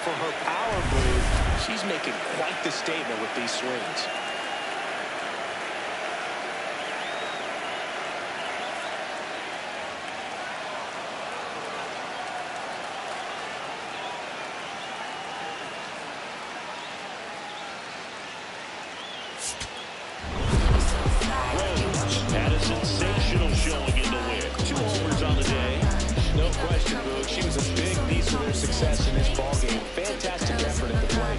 for her power move, she's making quite the statement with these swings. Had a sensational showing in the win. 2 homers on the day. No question, Boog. She was a big piece of their success in this ballgame. Fantastic effort at the plate.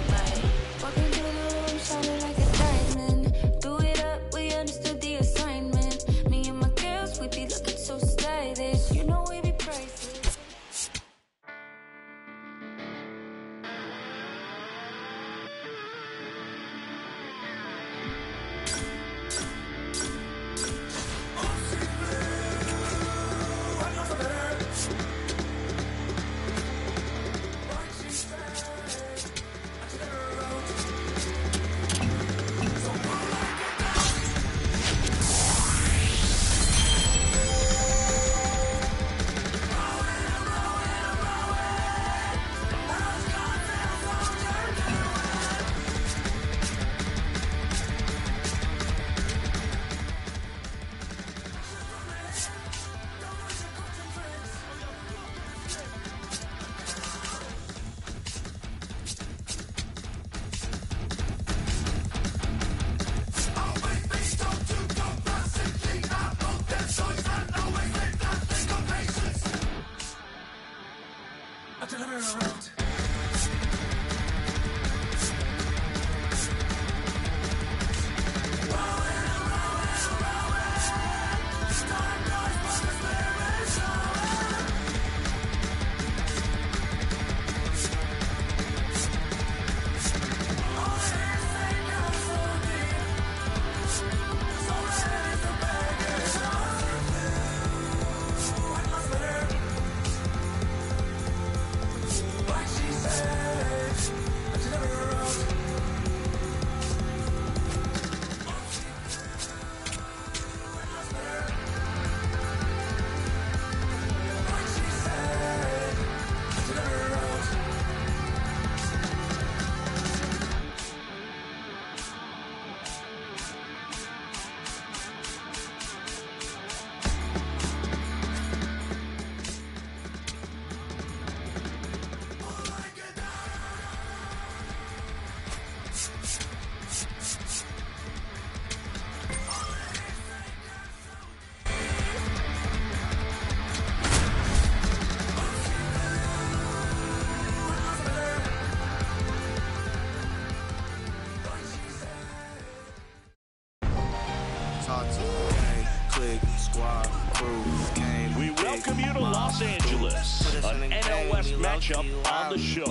We welcome you to Los Angeles, an NL West matchup on the show.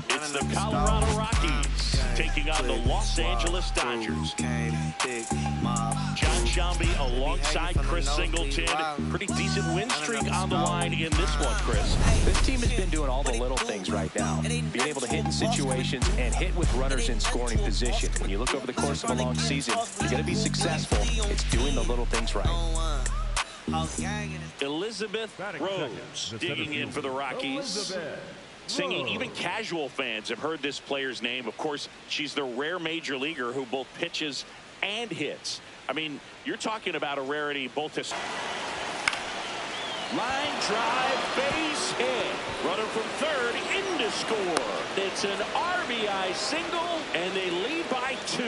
It's the Colorado Rockies taking on the Los Angeles Dodgers. John Sciambi alongside Chris Singleton. Pretty decent win streak on the line in this one, Chris. This team has been doing all the little things right now. Being able to hit in situations and hit with runners in scoring position. When you look over the course of a long season, you're going to be successful. It's doing the little things right. Elizabeth Rose digging in for the Rockies. Singing, even casual fans have heard this player's name. Of course, she's the rare major leaguer who both pitches and hits. I mean, you're talking about a rarity both to line drive, base hit. Runner from third in to score. It's an RBI single, and they lead by 2.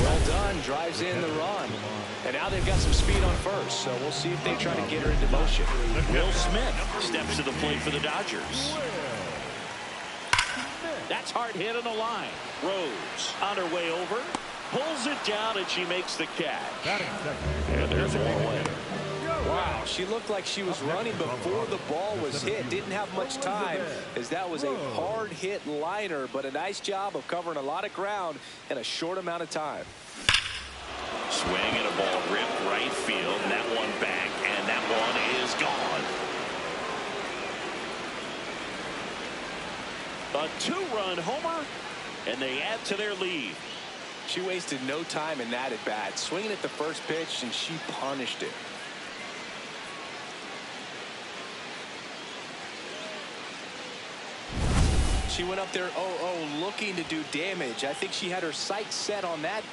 Well done. Drives in the run. And now they've got some speed on first, so we'll see if they try to get her into motion. Will Smith steps to the plate for the Dodgers. That's hard hit on the line. Rose on her way over. Pulls it down, and she makes the catch. And there's one away. Wow, she looked like she was running before the ball was hit. Didn't have much time, as that was a hard hit liner, but a nice job of covering a lot of ground in a short amount of time. Swing and a ball ripped right field, and that one back, and that one is gone. A 2-run homer, and they add to their lead. She wasted no time in that at bat, swinging at the first pitch, and she punished it. She went up there, looking to do damage. I think she had her sights set on that.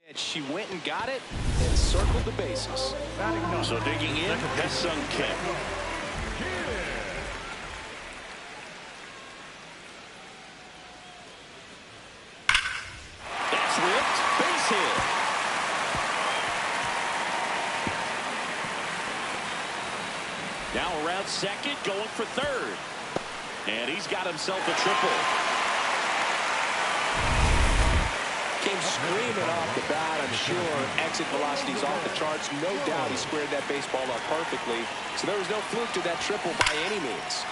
And she went and got it and circled the bases. So digging in, Ha-Seong Kim. That's ripped. Base hit. Now around second, going for third. And he's got himself a triple. Came screaming off the bat. I'm sure exit velocity's off the charts. No doubt he squared that baseball up perfectly. So there was no fluke to that triple by any means.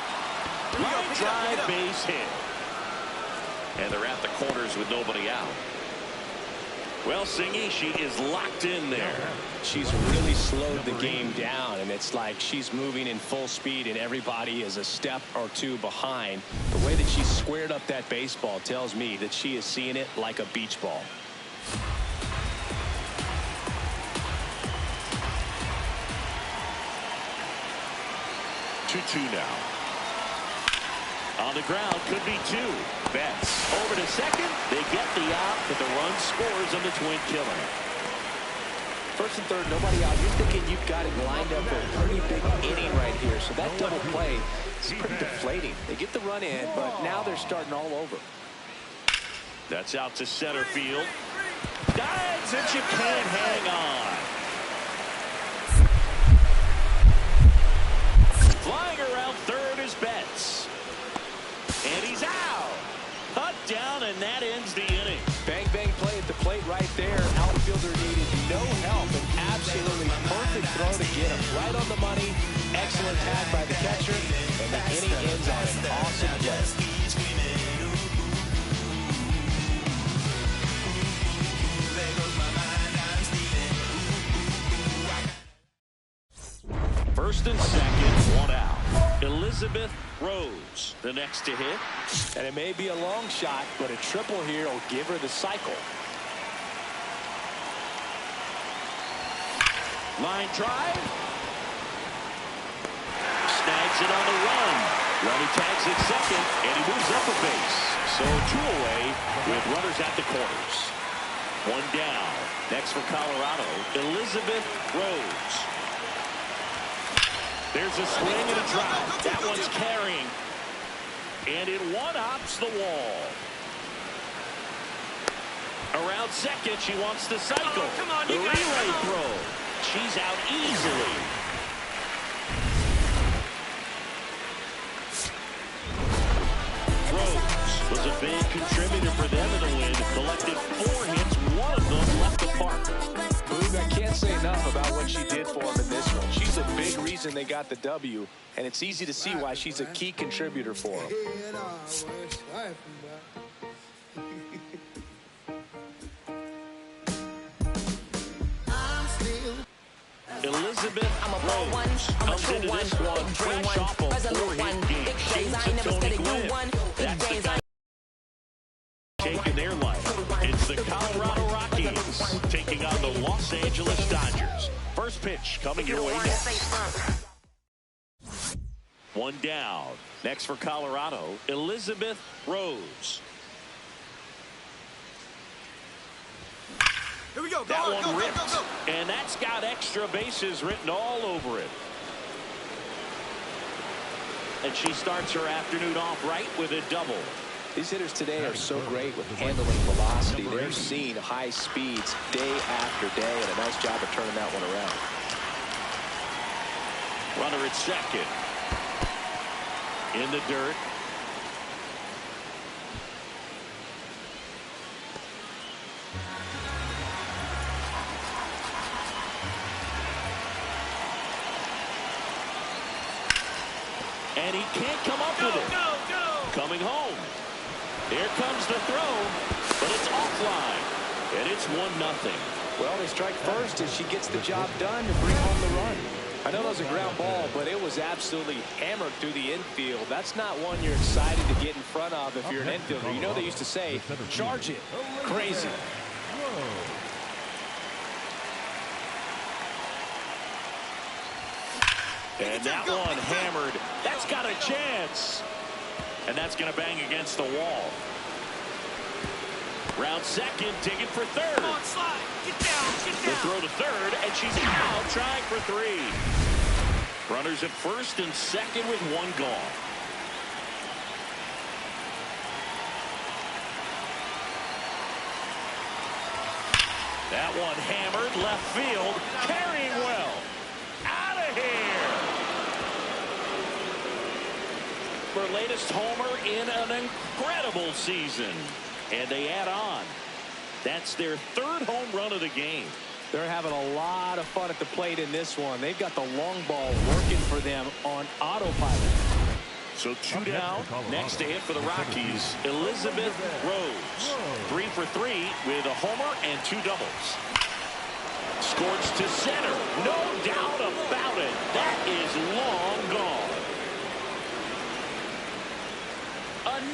Line drive, base hit. And they're at the corners with nobody out. Well, Singy, she is locked in there. She's really slowed the game down, and it's like she's moving in full speed, and everybody is a step or two behind. The way that she squared up that baseball tells me that she is seeing it like a beach ball. 2-2 now. On the ground, could be two. Betts over to second. They get the out, but the run scores on the twin killer. First and third, nobody out. You're thinking you've got it lined up for a pretty big inning right here. So that double play is pretty deflating. They get the run in, but now they're starting all over. That's out to center field. Dives, and she can't hang on. Flying around third is Betts. And he's out. Cut down, and that ends the inning. Bang, bang play at the plate right there. Outfielder needed no help. An absolutely perfect throw to get him right on the money. Excellent tag by the catcher. And the inning ends on an awesome play. First and second, one out. Elizabeth Rose, the next to hit. And it may be a long shot, but a triple here will give her the cycle. Line drive. Snags it on the run. Runny tags at second, and he moves up a base. So two away with runners at the corners. One down. Next for Colorado, Elizabeth Rose. There's a swing and a drop. That one's carrying. And it one-hops the wall. Around second, she wants to cycle. Come on, the relay throw. She's out easily. Rose was a big contributor for them in the win. Collected 4 hits, one of them left the park. Boog, I can't say enough about what she did for them in this one. She's a big reason they got the W, and it's easy to see why she's a key contributor for them. Elizabeth Rose comes into this one fresh off a 4-hit game. James and Tony Gwynn. That's the guy taking their life. It's the Colorado Rockies taking on the Los Angeles Dodgers. First pitch coming your way next. One down. Next for Colorado, Elizabeth Rose. Here we go. That one ripped, and that's got extra bases written all over it. And she starts her afternoon off right with a double. These hitters today are so great with handling velocity. They're seeing high speeds day after day, and a nice job of turning that one around. Runner at second. In the dirt. And he can't come up with it. Coming home. Here comes the throw, but it's offline. And it's 1-0. Well, they strike first as she gets the job done to bring home the run. I know that was a ground ball, but it was absolutely hammered through the infield. That's not one you're excited to get in front of if you're an infielder. You know they used to say, charge it. Crazy. And that one hammered. That's got a chance. And that's going to bang against the wall. Round second, digging for third. Come on, slide. Get down, get down. The throw to third, and she's out trying for three. Runners at first and second with one gone. That one hammered left field, carrying well. Out of here. Her latest homer in an incredible season. And they add on. That's their third home run of the game. They're having a lot of fun at the plate in this one. They've got the long ball working for them on autopilot. So two down. Next to hit for the Rockies, Elizabeth Rose. 3 for 3 with a homer and 2 doubles. Scorched to center. No doubt about it. That is long gone.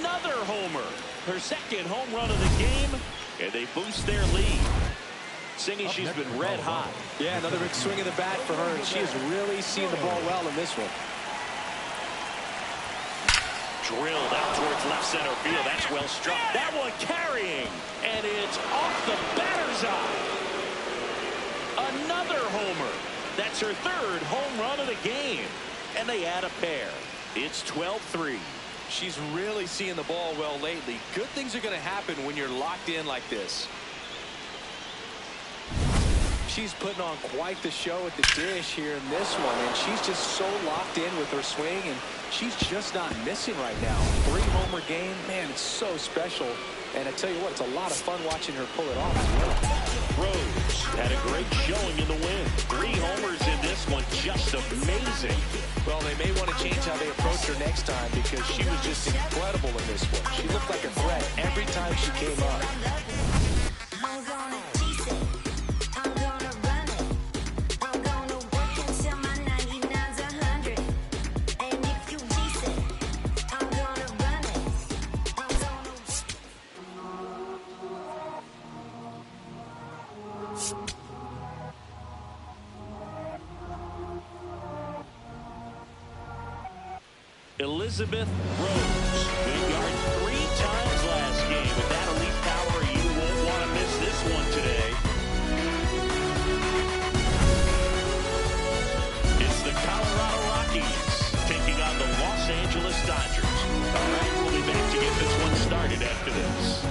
Another homer. Her second home run of the game, and they boost their lead. Singy, she's been red hot. Yeah, another big swing of the bat for her, and she has really seen the ball well in this one. Drilled out towards left center field. That's well struck. That one carrying, and it's off the batter's eye. Another homer. That's her third home run of the game, and they add a pair. It's 12-3. She's really seeing the ball well lately. Good things are going to happen when you're locked in like this. She's putting on quite the show at the dish here in this one, and she's just so locked in with her swing, and she's just not missing right now. 3-homer game, man, it's so special. And I tell you what, it's a lot of fun watching her pull it off as well. Rose had a great showing in the win. 3 homers in this one, just amazing. Well, they may want to change how they approach her next time because she was just incredible in this one. She looked like a threat every time she came up. Elizabeth Rose went yard 3 times last game. With that elite power, you won't want to miss this one today. It's the Colorado Rockies taking on the Los Angeles Dodgers. All right, we'll be back to get this one started after this.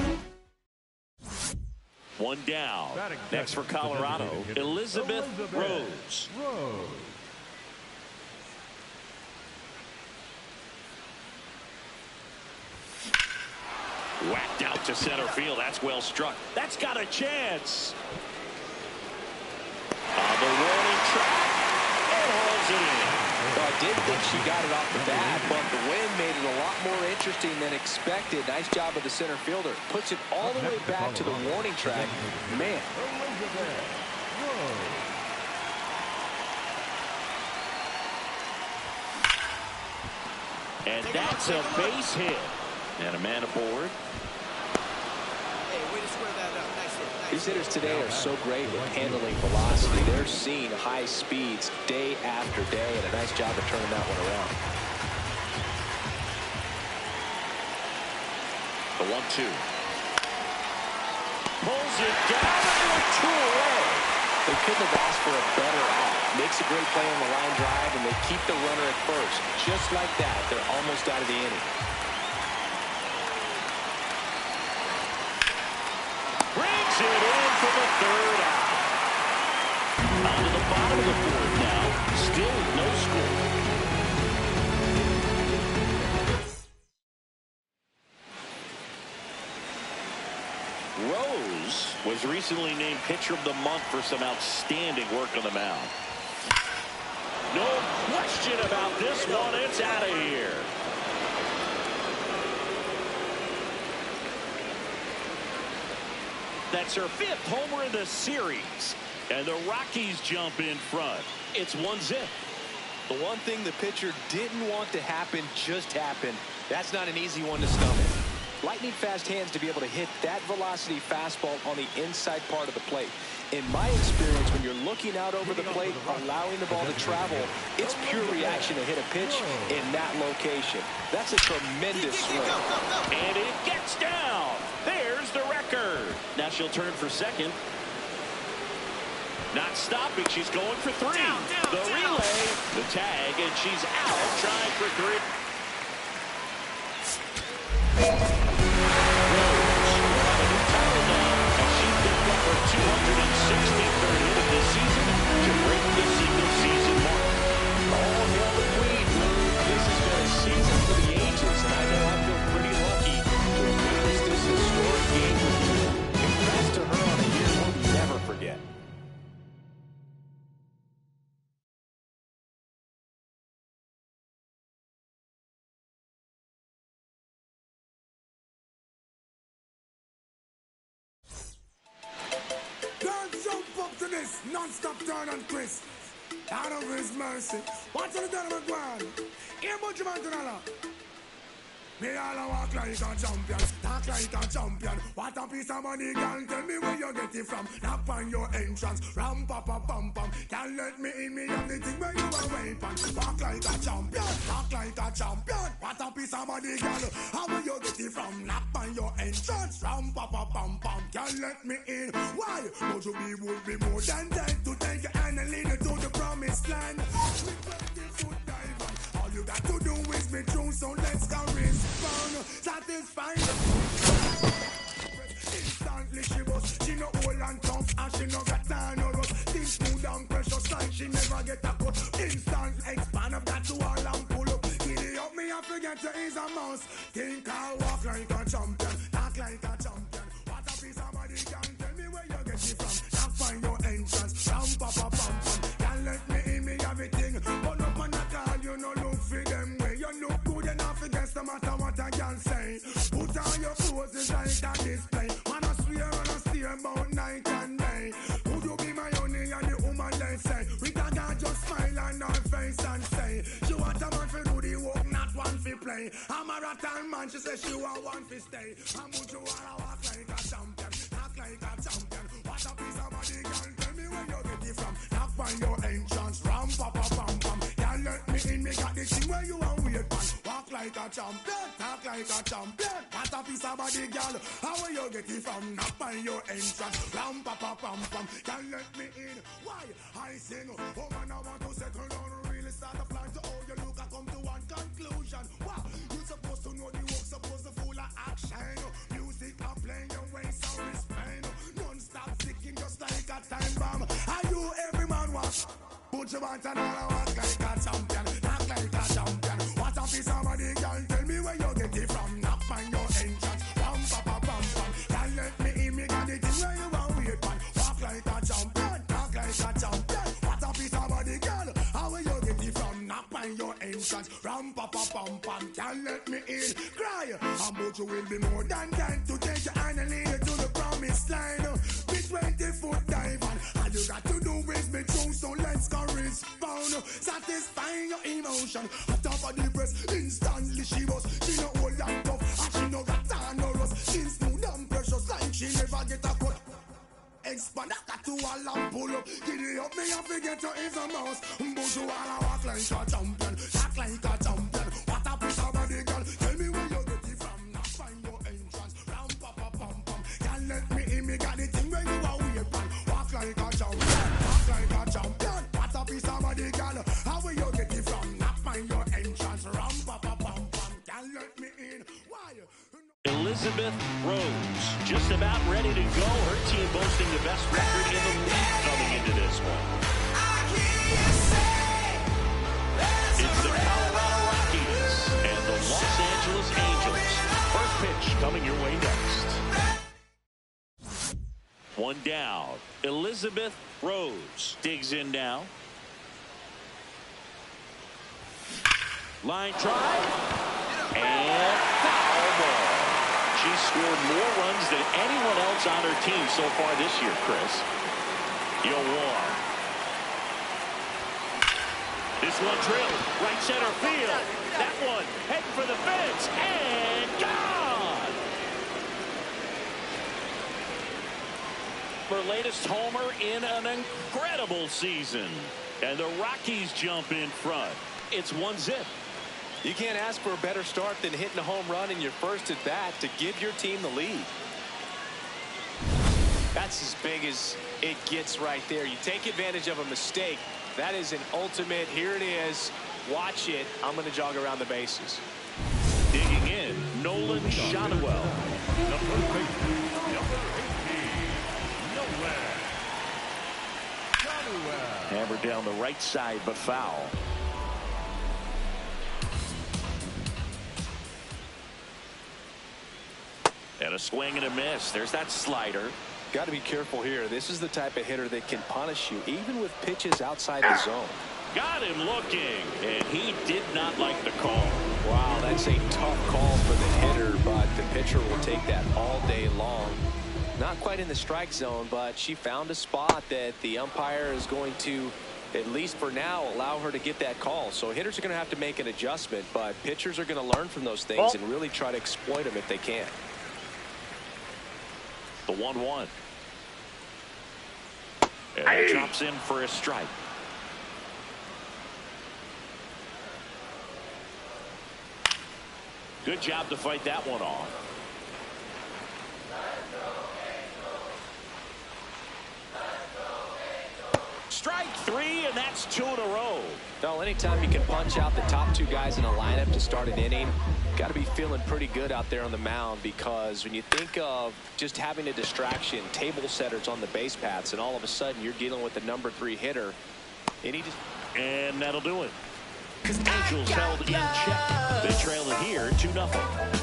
One down. Next for Colorado, Elizabeth Rose. Whacked out to center field. That's well struck. That's got a chance. On the warning track. And hauls it in. Well, I did think she got it off the bat, but the wind made it a lot more interesting than expected. Nice job of the center fielder. Puts it all the way back to the warning track. Man. And that's a base hit. And a man aboard. These hitters today are so great with handling velocity. They're seeing high speeds day after day, and a nice job of turning that one around. The 1-2. Pulls it down with 2 away. They couldn't have asked for a better out. Makes a great play on the line drive, and they keep the runner at first. Just like that, they're almost out of the inning. Brings it in for the 3rd out. On to the bottom of the 4th now. Still no score. Rose was recently named Pitcher of the Month for some outstanding work on the mound. No question about this one. It's out of here. That's her 5th homer in the series. And the Rockies jump in front. It's 1-0. The one thing the pitcher didn't want to happen just happened. That's not an easy one to stomach. Lightning fast hands to be able to hit that velocity fastball on the inside part of the plate. In my experience, when you're looking out over the plate, allowing the ball to travel, it's pure reaction to hit a pitch in that location. That's a tremendous swing. And it gets down. There's the record. Now she'll turn for second. Not stopping. She's going for three. The relay, the tag, and she's out trying for three. She picked up her 263rd hit of this season to break the single-season mark. All hail the Queen. This has been a season for the ages, and I know I feel pretty lucky to have witnessed this historic game with you. Congrats to her on a year we'll never forget. Non-stop turn on Chris. Out of his mercy. What's the done of a ground? Here, but you want to know. Me all walk like a champion, talk like a champion. What a piece of money, girl. Tell me where you get it from. Knock on your entrance, ram pa pa pam pam. Can't let me in, me have the thing where you are weapon. Walk like a champion, talk like a champion. What a piece of money, girl. How will you get it from? Knock on your entrance, ram pa pa pam pam. Can't let me in. Why? Would you be would be more than dead to take your hand and lead you to the promised land? With 20-foot diver, all you got to do is be true. So let's go race. Satisfied. Instantly she was. She no old and tough and she no got time no rust. Think smooth and precious like she never get a cut. Instant expand of that to all and pull up. Giddy up me I forget to is a mouse. Think I walk like a champion, talk like a champion. What a piece of body can tell me where you get it from. Not find your entrance, ram pa pa pam pam. Can't let me in me everything. But up on that call you no look for them way. You look good enough against no matter what I can say. Put on your clothes it's like a display. Man I swear and I steer about night and day. Would you be my honey and the woman they say? We can just smile on her face and say she want a man for do the work, not one for play. I'm a rattan man, she says she want one for stay. I'm would you wanna walk like a champion, talk like a champion. What a piece of body, girl, tell me where you get it from. Knock on your entrance, ram pa pa pam pam. Can't let me in, me got the thing where you want weird man. Walk like a champion, talk like a champion. What a piece of body, girl, how will you get it from? Knock on your entrance, ram pa pa pam pam. Can't let me in, why? I sing, oh man I want to settle down, really start a plan to how you look. I come to one conclusion. Wow, you supposed to know the work, supposed to full of action. Music are playing your way, so respect. Non-stop ticking just like a time bomb. Are you every man was? Put your hands and all walk like a champion, act like a champion. What a piece of money, girl, tell me where you get it from. Knock on your entrance, ram pa pa pam pam. Can't let me in, me got the thing where you want wait man. Walk like a champion, talk like a champion. What a piece of money, girl, how will you get it from? Knock on your entrance, ram pa pa pam pam. Can't let me in, cry. But you will be more than kind to take your hand and lead you to the promised line. Be 20-foot dive and all you got to do is be true. So let's go respond, satisfying your emotion. On top of the breast, instantly she was. She no old and tough and she no got time no rust. She's smooth and precious like she never get a cut. Expand that to a lamp pull up. Giddy up me and forget you is a mouse. But you wanna walk like a champion, act like a champion. What a piece of body, girl, tell me where you get it from. Not find your entrance, ram pa pa pam pam. Can't let me in, me got the thing where you are weird man. Walk like a champion, talk like a champion. What a piece of body, girl, how will you get it from? Not find your entrance, ram pa pa pam pam. Can't let me in, why? Elizabeth Rose, just about ready to go. Her team boasting the best record in the league coming into this one. It's the Colorado Rockies and the Los Angeles Angels. First pitch coming your way next. One down. Elizabeth Rose digs in now. Line drive. And foul ball. She's scored more runs than anyone else on her team so far this year, Chris. Yawar. This one drilled. Right center field. That one heading for the fence. And gone! Her latest homer in an incredible season. And the Rockies jump in front. It's 1-0. You can't ask for a better start than hitting a home run in your first at bat to give your team the lead. That's as big as it gets right there. You take advantage of a mistake. That is an ultimate. Here it is. Watch it. I'm going to jog around the bases. Digging in, Nolan Shotwell. Hammered down the right side, but foul. And a swing and a miss. There's that slider. Got to be careful here. This is the type of hitter that can punish you, even with pitches outside the zone. Got him looking, and he did not like the call. Wow, that's a tough call for the hitter, but the pitcher will take that all day long. Not quite in the strike zone, but she found a spot that the umpire is going to, at least for now, allow her to get that call. So hitters are going to have to make an adjustment, but pitchers are going to learn from those things and really try to exploit them if they can. The 1-1. And he drops in for a strike. Good job to fight that one off. Strike 3, and that's 2 in a row. Well, anytime you can punch out the top 2 guys in a lineup to start an inning, got to be feeling pretty good out there on the mound, because when you think of just having a distraction, table setters on the base paths, and all of a sudden you're dealing with the number 3 hitter, and that'll do it. Angels held in check. They trail it here 2-0.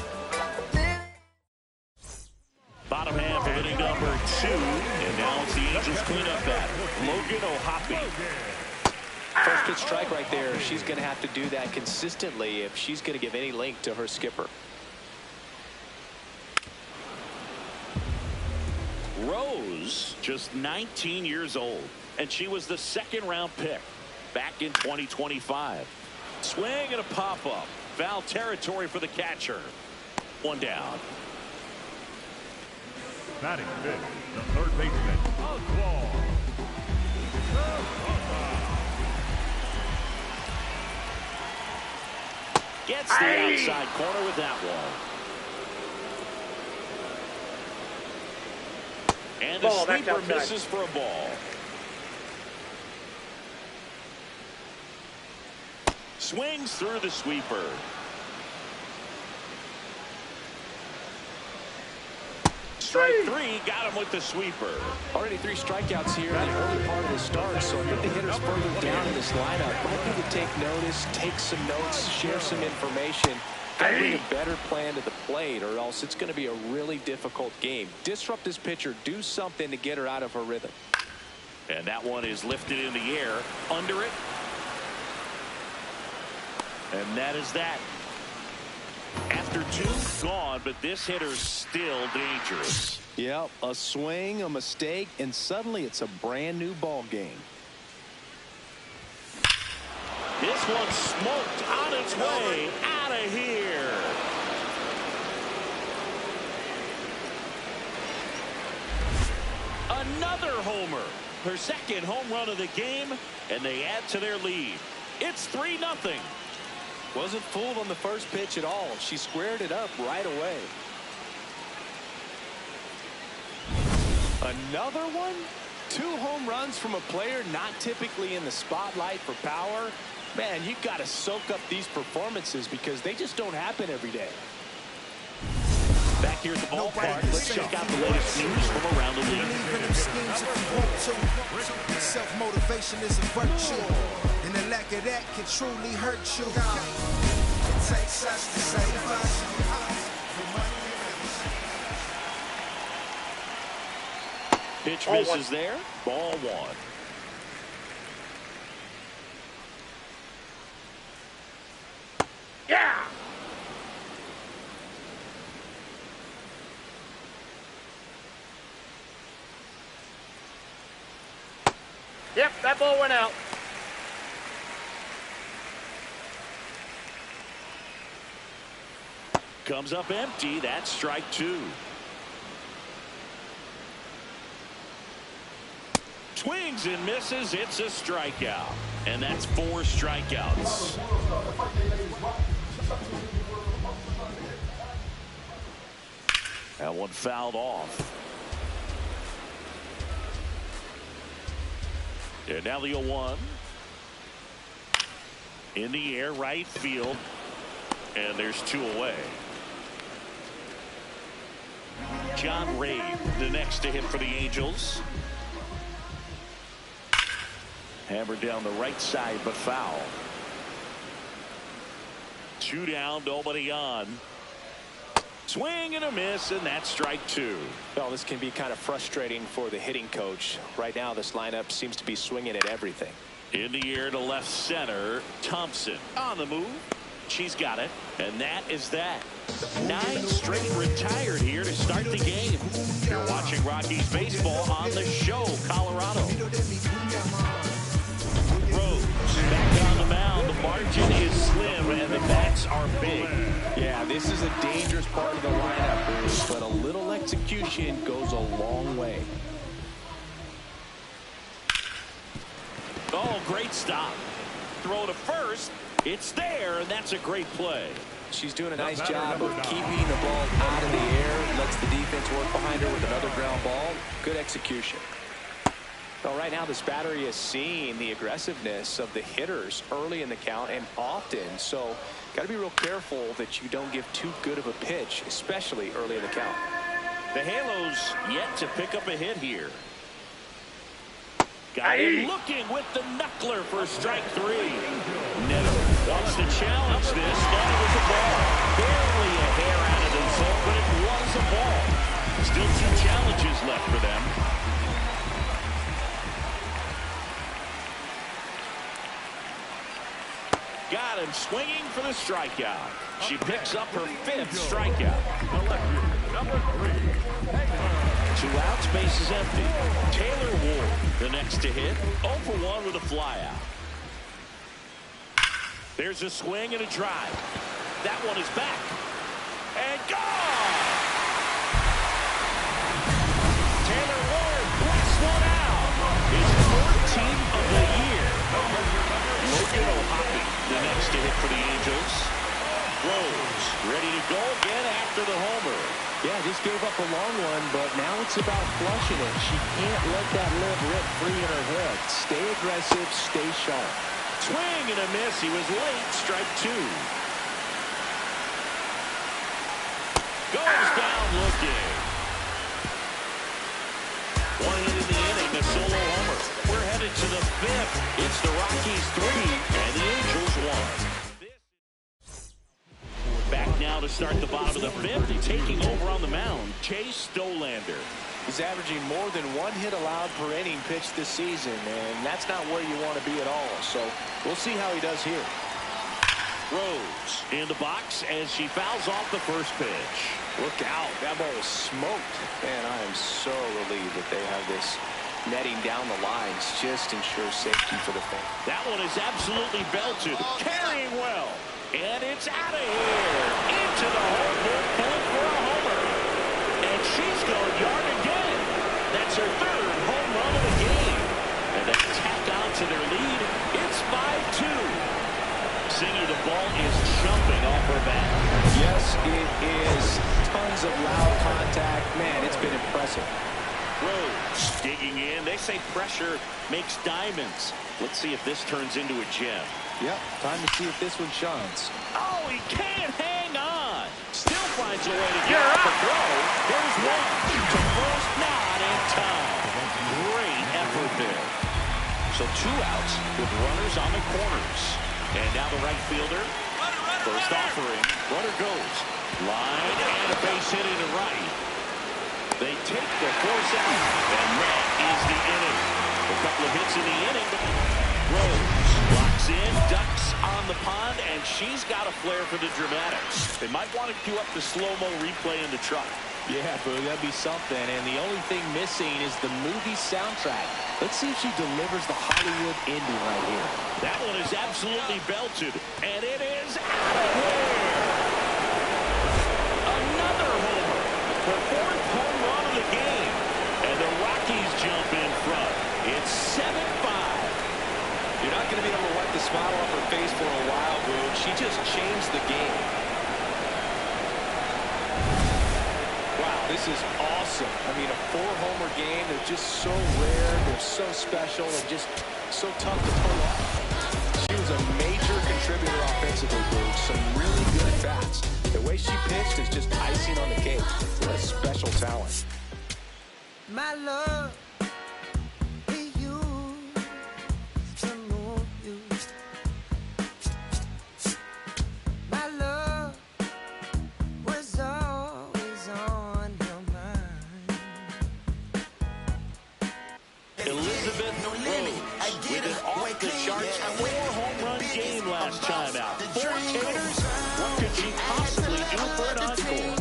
Bottom half of inning number 2, and now it's the Angels cleanup bat. Logan O'Hoppe. First pitch strike right there. She's going to have to do that consistently if she's going to give any link to her skipper. Rose, just 19 years old, and she was the 2nd-round pick back in 2025. Swing and a pop-up. Foul territory for the catcher. 1 down. Batting fifth, the third baseman, Oswald. Gets the outside corner with that one. And the sweeper misses for a ball. Swings through the sweeper. Strike 3, got him with the sweeper. Already 3 strikeouts here in the early part of the start, so I think the hitters further down in this lineup might need to take notice, take some notes, share some information. Got to bring a better plan to the plate, or else it's going to be a really difficult game. Disrupt this pitcher, do something to get her out of her rhythm. And that one is lifted in the air, under it. And that is that. After 2, gone, but this hitter's still dangerous. Yep, a swing, a mistake, and suddenly it's a brand new ball game. This one smoked on its way out of here. Another homer. Her 2nd home run of the game, and they add to their lead. It's 3-0. Wasn't fooled on the first pitch at all. She squared it up right away. Another one? 2 home runs from a player not typically in the spotlight for power. Man, you've got to soak up these performances because they just don't happen every day. Back here at the ballpark, let's check out the latest news from around the league. Self-motivation is a virtue, and the lack of that can truly hurt you. It takes us to save us. Pitch misses there. Ball 1. Yeah! Yep, that ball went out. Comes up empty. That's strike 2. Swings and misses. It's a strikeout. And that's 4 strikeouts. That one fouled off. And now the 0-1. In the air, right field. And there's 2 away. John Ray, the next to hit for the Angels. Hammered down the right side, but foul. 2 down, nobody on. Swing and a miss, and that's strike 2. Well, this can be kind of frustrating for the hitting coach. Right now, this lineup seems to be swinging at everything. In the air to left center, Thompson on the move. She's got it, and that is that. 9 straight retired here to start the game. You're watching Rockies baseball on the show, Colorado. Rose back on the mound. The margin is slim, and the bats are big. Yeah, this is a dangerous part of the lineup, Bruce, but a little execution goes a long way. Oh, great stop. Throw to first. It's there, and that's a great play. She's doing a nice job of keeping the ball out of the air. Lets the defense work behind her with another ground ball. Good execution. Well, right now this battery is seeing the aggressiveness of the hitters early in the count and often. So got to be real careful that you don't give too good of a pitch, especially early in the count. The Halos yet to pick up a hit here. Got him looking with the knuckler for strike 3. Neto wants to challenge this. Thought it was a ball. Barely a hair out of the zone, but it was a ball. Still 2 challenges left for them. Got him swinging for the strikeout. She picks up her 5th strikeout. Number 3. 2 outs, base is empty. Taylor Ward, the next to hit. 0 for 1 with a flyout. There's a swing and a drive. That one is back. And gone! Taylor Ward blasts one out. His 14th of the year. Logan O'Hoppe, the next to hit for the Angels. Rose, ready to go again after the homer. Yeah, just gave up a long one, but now it's about flushing it. She can't let that lip rip free in her head. Stay aggressive, stay sharp. Swing and a miss. He was late. Strike 2. Goes down looking. 1 hit in the inning, a solo homer. We're headed to the 5th. It's the Rockies 3 and the Angels 1. Back now to start the bottom of the 5th. Taking over on the mound, Chase Dollander. He's averaging more than 1 hit allowed per inning pitched this season, and that's not where you want to be at all. So we'll see how he does here. Rose in the box as she fouls off the first pitch. Look out. That ball was smoked. Man, I am so relieved that they have this netting down the lines. Just ensures safety for the fan. That one is absolutely belted. Carrying well. And it's out of here. Into the hole. Pulling for a homer. And she's going yard again. That's her 3rd home run of the game. And they tack on to their lead. It's 5-2. Singer, the ball is jumping off her bat. Yes, it is. Tons of loud contact. Man, it's been impressive. Rose digging in. They say pressure makes diamonds. Let's see if this turns into a gem. Yep, time to see if this one shines. Oh, he can't hang on. Still finds a way to get off the throw. There's one. To first, not in time. Great effort there. So 2 outs with runners on the corners. And now the right fielder. First offering. Runner goes. Line and a base hit into right. They take the force out. And that is the inning. A couple of hits in the inning. Rose blocks in, ducks on the pond, and she's got a flair for the dramatics. They might want to cue up the slow-mo replay in the truck. Yeah, boo, that'd be something. And the only thing missing is the movie soundtrack. Let's see if she delivers the Hollywood ending right here. That one is absolutely belted, and it is out of here. Another homer. The 4th home run of the game. And the Rockies jump in front. It's 7-5. You're not going to be able to wipe the smile off her face for a while, boo. She just changed the game. Wow, This is awesome. I mean, a 4-homer game. They're just so rare. They're so special and just so tough to pull off. She was a major contributor offensively, Bruce. Some really good at-bats. The way she pitched is just icing on the cake. What a special talent. My love, we used to move you. My love was always on your mind. Elizabeth Rose with an off-the-charts 4-home run game last time out. 4 hitters. What could she possibly do for an encore?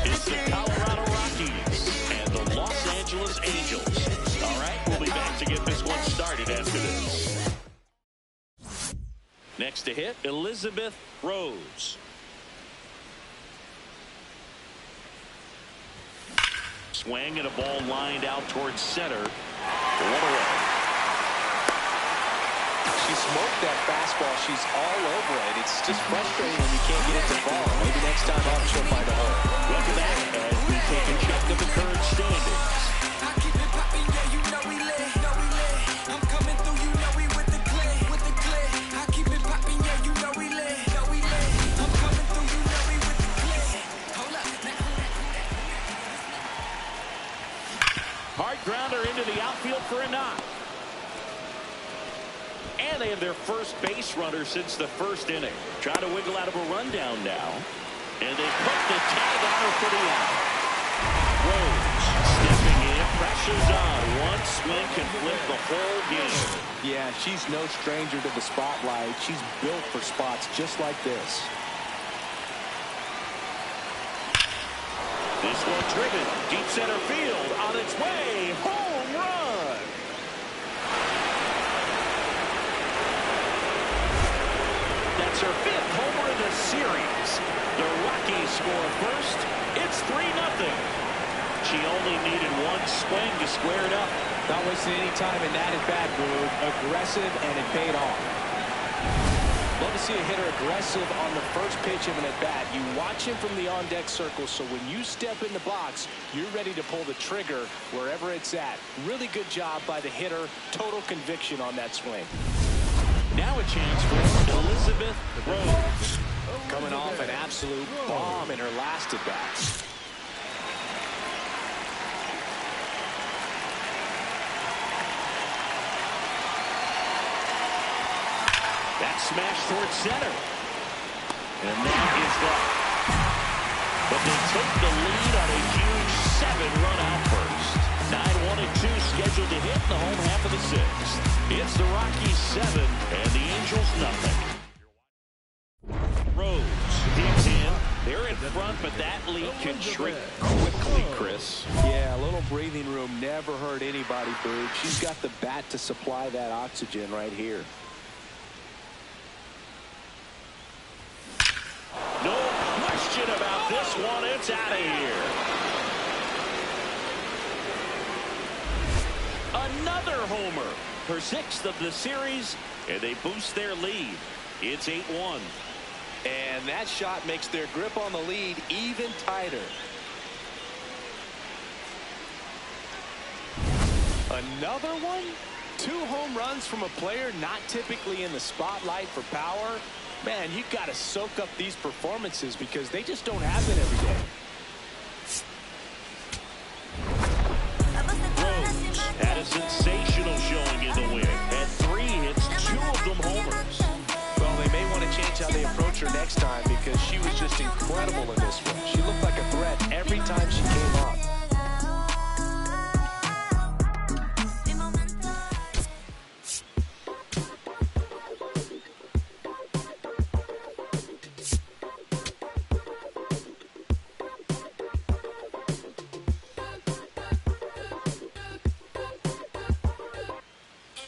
It's the Colorado Rockies and the Los Angeles Angels. All right, we'll be back to get this one started after this. Next to hit, Elizabeth Rose. Swing and a ball lined out towards center. 1 away. She smoked that fastball. She's all over it. It's just frustrating when you can't get it to fall. Maybe next time up she'll find a hole. Welcome back as we take a check of the current standings. I keep it popping, yeah, you know we lit. I'm coming through, you know we with the click. I keep it popping, yeah, you know we lit. I'm coming through, you know we with the click. Hold up. Hard grounder into the outfield for a knock. And they have their first base runner since the first inning. Trying to wiggle out of a rundown now. And they put the tag on her for the out. Rose stepping in, pressure's on. One swing can flip the whole game. Yeah, she's no stranger to the spotlight. She's built for spots just like this. This one driven deep center field on its way. Home run. That's her 5th homer of the series. The Rockies score first. It's 3-0. She only needed one swing to square it up. Not wasting any time in that at-bat, Boog. Aggressive, and it paid off. Love to see a hitter aggressive on the first pitch of an at-bat. You watch him from the on-deck circle, so when you step in the box, you're ready to pull the trigger wherever it's at. Really good job by the hitter. Total conviction on that swing. Now a chance for Elizabeth Rose. Coming off an absolute bomb in her last at-bat. That smash towards center. And that is that. But they take the lead on a huge 7-run outburst. 9-1-2 scheduled to hit in the home half of the 6th. It's the Rockies 7 and the Angels nothing. Rose digs in. They're in front, but that lead can shrink quickly, Chris. Yeah, a little breathing room never hurt anybody, Boog. She's got the bat to supply that oxygen right here. No question about this one. It's out of here. Another homer. Her 6th of the series, and they boost their lead. It's 8-1. And that shot makes their grip on the lead even tighter. Another one? 2 home runs from a player not typically in the spotlight for power. Man, you've got to soak up these performances because they just don't happen every day. Rose had a sensational showing in the win. Had 3 hits, 2 of them homers. Well, they may want to change how they approach her next time because she was just incredible in this one. She looked like a threat every time she came up.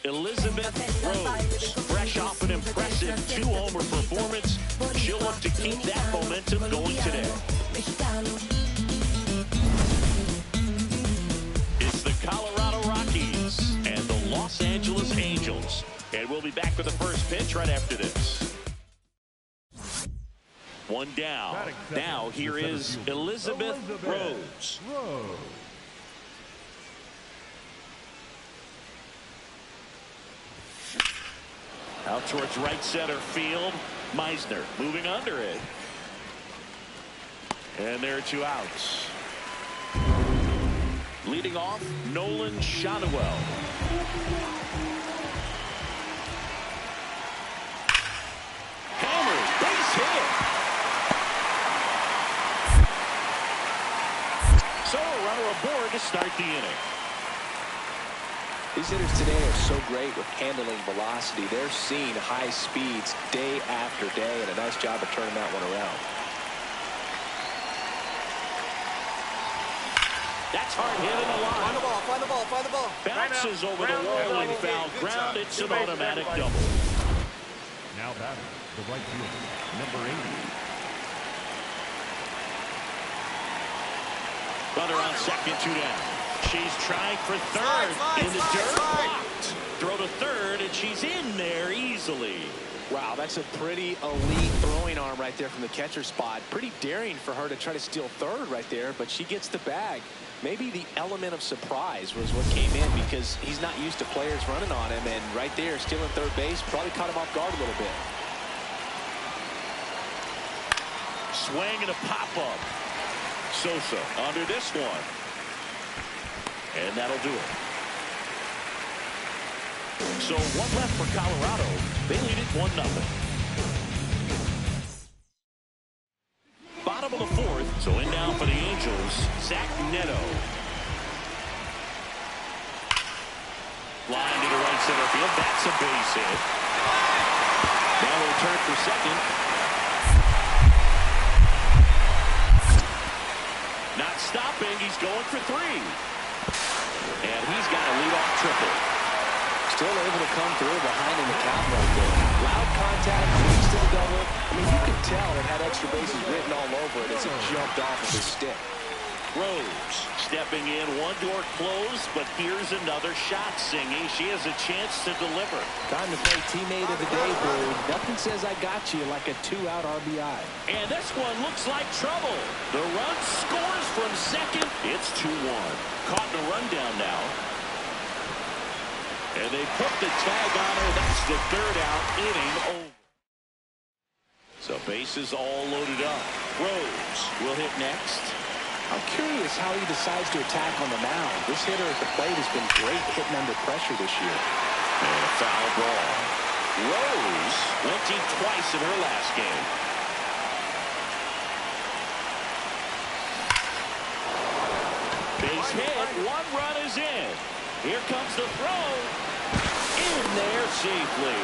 Elizabeth Rose, fresh off an impressive 2-homer performance. She'll look to keep that momentum going today. It's the Colorado Rockies and the Los Angeles Angels. And we'll be back with the first pitch right after this. One down. Now here is Elizabeth Rose. Out towards right center field. Meisner moving under it. And there are 2 outs. Leading off, Nolan Shotwell. Hammers, base hit. So a runner aboard to start the inning. These hitters today are so great with handling velocity. They're seeing high speeds day after day, and a nice job of turning that one around. That's hard hit in the line. Find the ball, find the ball, find the ball. Bounces over the wall and foul ground. It's an automatic double. Now batting, the right fielder, number 80. Runner on second, 2 down. She's trying for third. In the dirt, blocked. Throw to third, and she's in there easily. Wow, that's a pretty elite throwing arm right there from the catcher spot. Pretty daring for her to try to steal third right there, but she gets the bag. Maybe the element of surprise was what came in because he's not used to players running on him, and right there, stealing third base probably caught him off guard a little bit. Swing and a pop-up. Sosa under this one. And that'll do it. So 1 left for Colorado. They lead it 1-0. Bottom of the 4th. So in now for the Angels, Zach Neto. Line to the right center field. That's a base hit. Now we'll turn for second. Not stopping. He's going for 3. And he's got a leadoff triple. Still able to come through behind in the count right there. Loud contact, leads to the double. I mean, you could tell it had extra bases written all over it as it jumped off of his stick. Rose stepping in, 1 door closed, but here's another shot, Singy. She has a chance to deliver. Time to play teammate of the day, dude. Nothing says I got you like a 2-out RBI. And this one looks like trouble. The run scores from second. It's 2-1. Caught in a rundown now. And they put the tag on her. That's the 3rd out, inning over. So bases all loaded up. Rose will hit next. I'm curious how he decides to attack on the mound. This hitter at the plate has been great hitting under pressure this year. And a foul ball. Rose went deep twice in her last game. Base hit. 1 run is in. Here comes the throw. In there safely.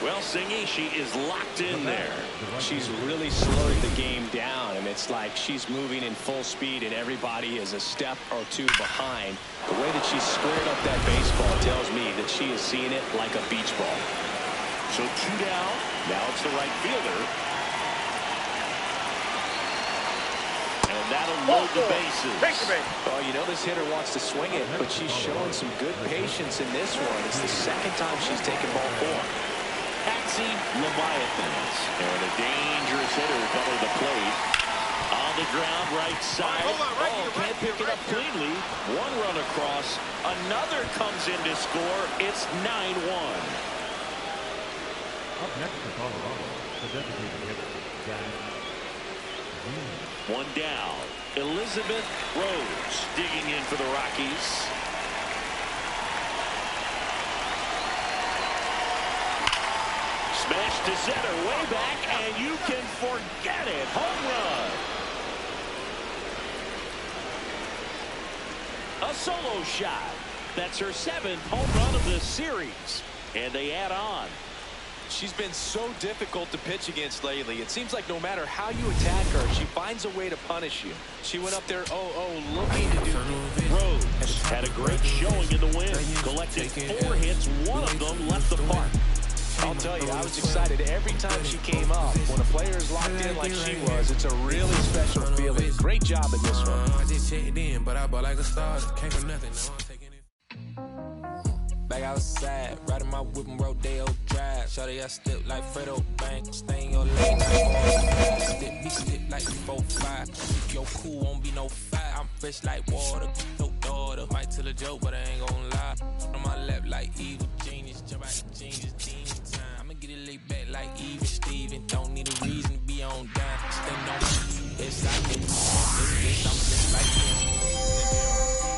Well, Singy, she is locked in there. She's really slowed the game down, and it's like she's moving in full speed, and everybody is a step or 2 behind. The way that she's squared up that baseball tells me that she is seeing it like a beach ball. So 2 down. Now it's the right fielder. And that'll load the bases. Well, you know this hitter wants to swing it, but she's showing some good patience in this one. It's the 2nd time she's taken ball 4. Patsy Leviathans. And a dangerous hitter coming to the plate. On the ground, right side. Can't pick it up cleanly. 1 run across. Another comes in to score. It's 9-1. Up next for Colorado, the designated hitter, Dan. 1 down. Elizabeth Rose digging in for the Rockies. Smash to center, way back, and you can forget it. Home run. A solo shot. That's her 7th home run of the series. And they add on. She's been so difficult to pitch against lately. It seems like no matter how you attack her, she finds a way to punish you. She went up there, looking to do. Rose had a great showing in the win. Collected 4 hits, 1 of them left the park. I'll tell you, I was excited every time she came up. When a player is locked in like she was, it's a really special feeling. Great job in this one. I just checked in, but I bought like a star. Came from nothing. Back outside, riding my whip and Rodeo Drive. Shawty, I step like Fredo Bank. Stay in your lane, step, be step like 4-5. Keep your cool, won't be no fire. I'm fresh like water, no daughter. Might tell a joke, but I ain't gon' lie. On my lap like evil genius, jump out the genius, demon time. I'ma get it laid back like even Steven. Don't need a reason to be on dime. Stand on me, yes I do. Yes, I'm just like him.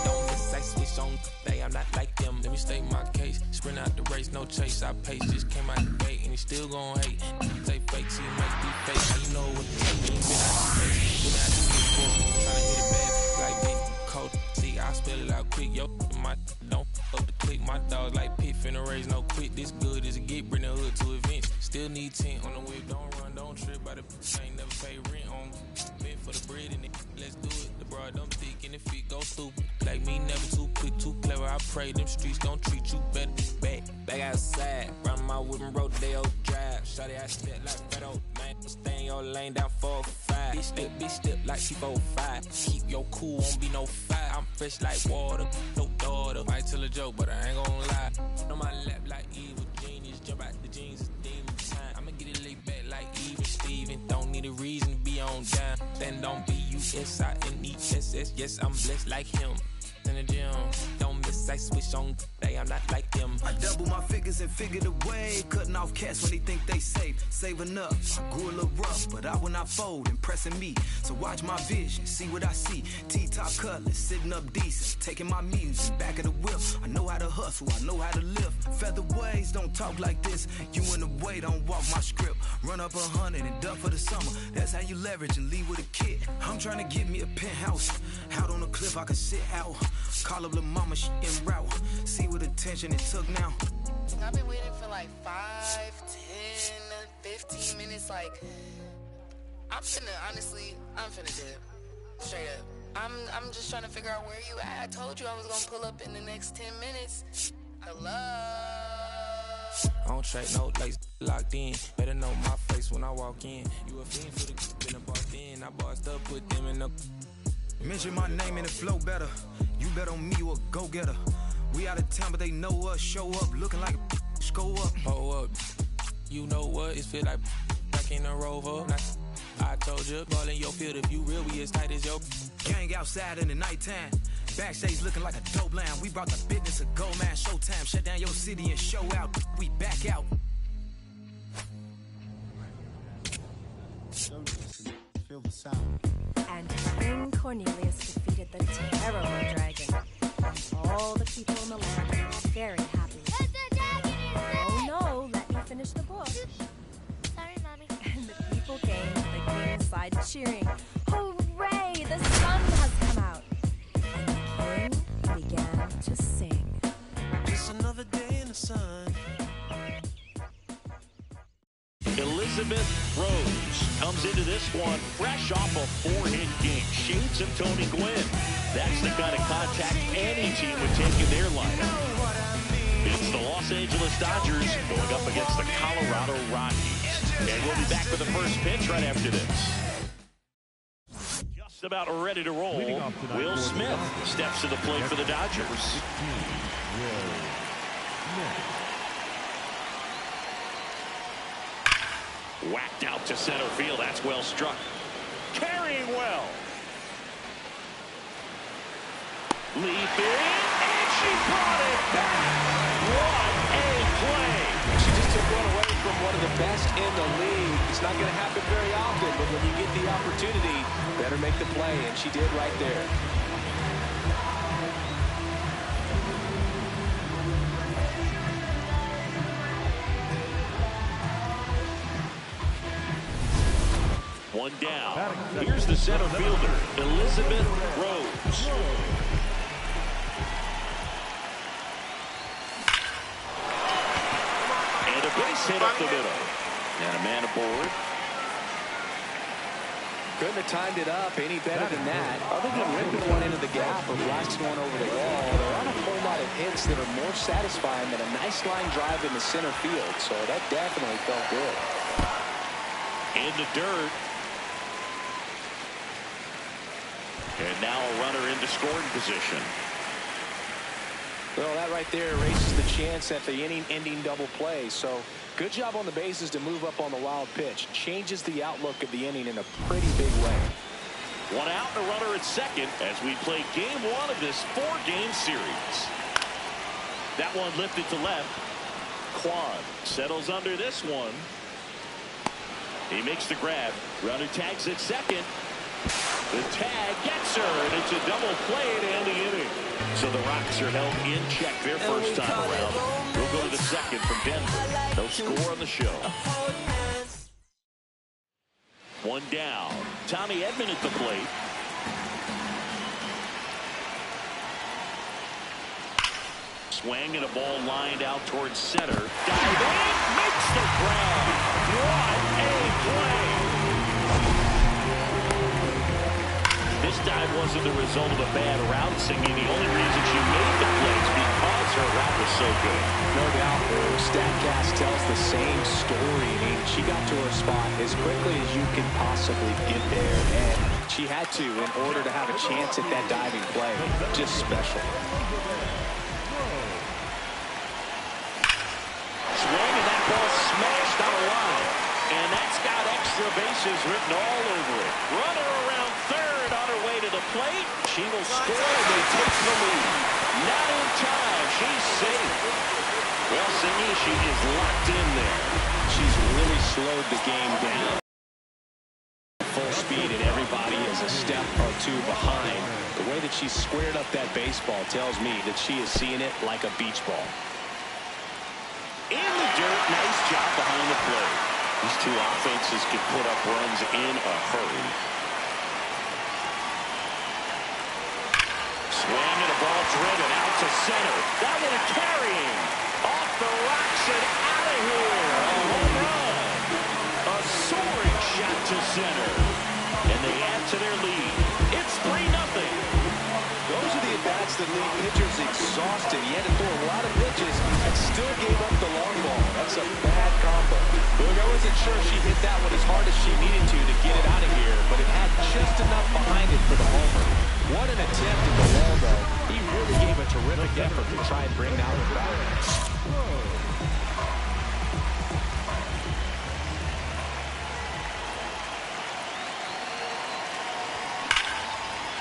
Don't miss, I switch on day, I'm not like them. Let me state my case, sprint out the race, no chase. I pace, just came out the gate and he still gon' hate. Say fake, see might be fake. How you know what to take? Been out the space, been out the space for me. Tryna hit it bad, like me, cold. See, I spell it out quick, yo, my don't up the click. My dog like Pit, finna raise no quit. This good as it get, bring the hood to events. Still need 10 on the whip, don't run, don't trip. By the ain't never pay rent on. Been for the bread and it, let's do it. The broad dumb thick and the feet go stupid. Like me, never too quick, too clever. I pray them streets gon' treat you better. Back outside, run my whip and Rodeo Drive. Shawty, I step like Fredo, man. Stay in your lane down 4-5. Bitch step like she 4-5. Keep your cool, won't be no fire. I'm fresh like water, no daughter. Might tell a joke, but I ain't gon' lie. On my lap like evil genius, jump out the jeans, it's demon time. I'ma get it laid back like even Steven. Don't need a reason to be on dime. Stand on B-U-S-I-N-E-S-S. Yes, I'm blessed like him. In the gym, don't miss, I switch on day, I'm not like them. I double my figures and figured a way, cutting off cats when they think they safe, saving up. I grew a little rough, but I will not fold, impressing me. So watch my vision, see what I see. T-top cutlass, sitting up decent, taking my meetings in back of the whip. I know how to hustle, I know how to lift. Featherweights don't talk like this. You in the way, don't walk my script. Run up 100 and duck for the summer. That's how you leverage and leave with a kid. I'm trying to get me a penthouse, out on the cliff I can sit out. Call up the mama, she en route. See what attention it took now. I've been waiting for like 5, 10, 15 minutes. Like, I'm finna dip. Straight up. I'm just trying to figure out where you at. I told you I was gonna pull up in the next 10 minutes. Hello? I don't track no legs, locked in. Better know my face when I walk in. You a fiend for the in the bar in. I bossed up, put them in the. Mention my name and it flow better. You bet on me, you a go-getter. We out of town, but they know us. Show up, looking like a go up. Oh up, you know what? It feel like back in the Rover. I told you, ball in your field. If you real, we as tight as your gang outside in the nighttime. Backstage looking like a dope line. We brought the business a gold man. Showtime, shut down your city and show out. We back out. Feel the sound. And King Cornelius defeated the terrible dragon. All the people in the land were very happy. Oh no, let me finish the book. Sorry, Mommy. And the people came to the king's side cheering. Hooray, the sun has come out. And the king began to sing. Just another day in the sun. Elizabeth Rose comes into this one fresh off a 4-hit game. Shades of Tony Gwynn. That's the kind of contact any team would take in their lineup. It's the Los Angeles Dodgers going up against the Colorado Rockies. And we'll be back with the first pitch right after this. Just about ready to roll. Will Smith steps to the plate for the Dodgers. Whacked out to center field. That's well struck. Carrying well. Leaping, and she brought it back. What a play. She just took one away from one of the best in the league. It's not going to happen very often, but when you get the opportunity, better make the play, and she did right there. One down. Here's the center fielder, Elizabeth Rose. And a base hit up the middle. And a man aboard. Couldn't have timed it up any better than that. Other than ripping one into the gap or blasting one over the wall, there aren't a whole lot of hits that are more satisfying than a nice line drive in the center field. So that definitely felt good. In the dirt. And now a runner into scoring position. Well, that right there erases the chance at the inning-ending double play. So good job on the bases to move up on the wild pitch. Changes the outlook of the inning in a pretty big way. One out and a runner at second as we play game one of this 4-game series. That one lifted to left. Kwan settles under this one. He makes the grab. Runner tags at second. The tag gets her, and it's a double play to end the inning. So the Rocks are held in check their first time around. We'll go to the second from Denver. No score on the show. One down. Tommy Edman at the plate. Swing and a ball lined out towards center. Diving, makes the grab. What a play. This dive wasn't the result of a bad route singing. The only reason she made the play is because her route was so good. No doubt, Bruce. StatCast tells the same story. I mean, she got to her spot as quickly as you could possibly get there, and she had to in order to have a chance at that diving play. Just special. Swing, and that ball smashed on a line. And that's got extra bases written all over it. Runner around third on her way to the plate. She will score, and they take the lead. Not in time. She's safe. Well, Singy, she is locked in there. She's really slowed the game down. Full speed, and everybody is a step or two behind. The way that she squared up that baseball tells me that she is seeing it like a beach ball. In the dirt, nice job behind the plate. These two offenses could put up runs in a hurry. Swing and a ball driven out to center. That one carrying off the rocks and out of here. A home run. A soaring shot to center. And they add to their lead. It's 3-0. Those are the at-bats that leave pitchers exhausted. He had to throw a lot of pitches and still gave up the long ball. That's a bad combo. Look, I wasn't sure she hit that one as hard as she needed to get it out of here, but it had just enough behind it for the homer. What an attempt at the wall, though. He really gave a terrific effort to try and bring down the crowd.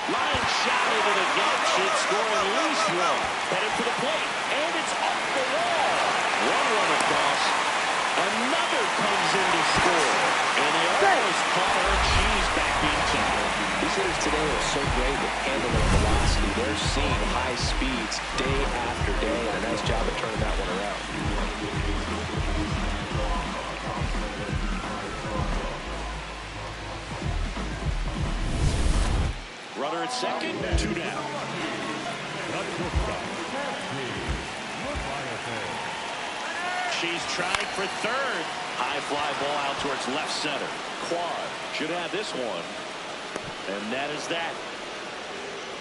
Line shot into the gap. Should score at least one. Headed for the plate. And it's off the wall. One run across. Another comes in to score. And they almost caught her. She's back in town. These hitters today are so great with handling velocity. They're seeing high speeds day after day, and a nice job of turning that one around. Runner at second, 2 down. She's trying for third. High fly ball out towards left center. Quad should have this one. And that is that.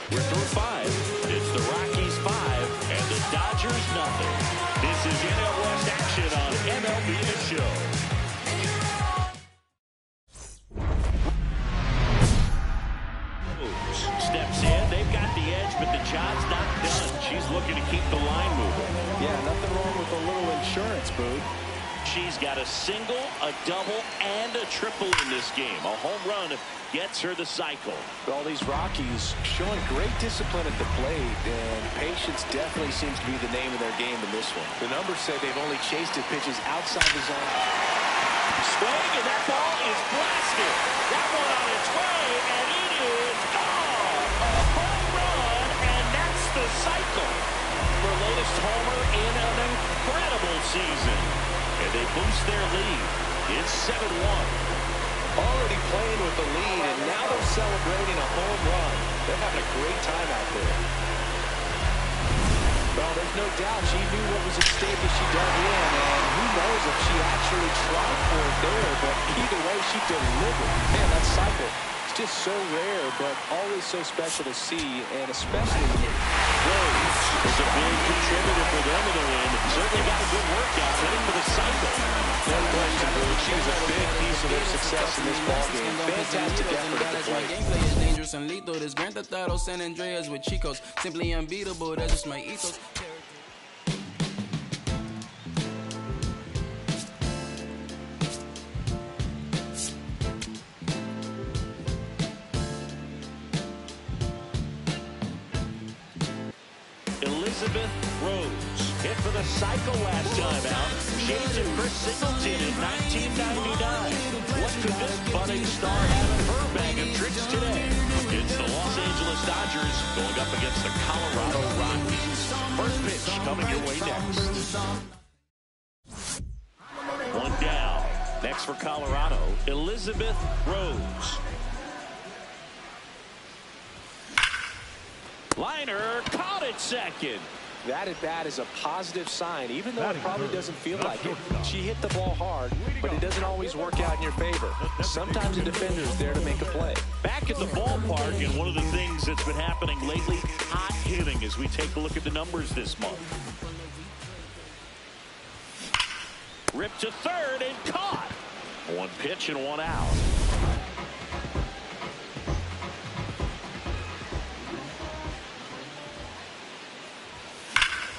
We're through 5. It's the Rockies 5 and the Dodgers nothing. This is NL West action on MLB The Show. Steps in. They've got the edge, but the job's not done. She's looking to keep the line moving. Yeah, nothing wrong with a little insurance, Boog. She's got a single, a double, and a triple in this game. A home run gets her the cycle. All these Rockies showing great discipline at the plate, and patience definitely seems to be the name of their game in this one. The numbers say they've only chased at pitches outside the zone. Swing, and that ball is blasted. That one on its way, and it is gone. A home run, and that's the cycle. Her latest homer in an incredible season. And they boost their lead. It's 7-1. Already playing with the lead, and now they're celebrating a home run. They're having a great time out there. Well, there's no doubt she knew what was at stake as she dug in, and who knows if she actually tried for it there, but either way, she delivered. Man, that cycle, it's just so rare, but always so special to see, and especially Rose is a big contributor for them in the win. Certainly got a good workout heading for the cycle. No question, Bruce. She was a big piece of their success in this ballgame. Fantastic effort at the plate. Gameplay is dangerous and lethal. This Grand Theft Auto San Andreas with Chicos. Simply unbeatable. That's just my ethos. Elizabeth Rose. Hit for the cycle last time out. Shades of Chris Singleton in 1999. What could this budding star have in her bag of tricks today? It's the Los Angeles Dodgers going up against the Colorado Rockies. First pitch coming your way next. One down. Next for Colorado, Elizabeth Rose. Liner caught it second. That at bat is a positive sign, even though it probably doesn't feel like it. She hit the ball hard, but it doesn't always work out in your favor. Sometimes a defender is there to make a play. Back at the ballpark, and one of the things that's been happening lately, hot hitting as we take a look at the numbers this month. Ripped to third and caught. One pitch and one out.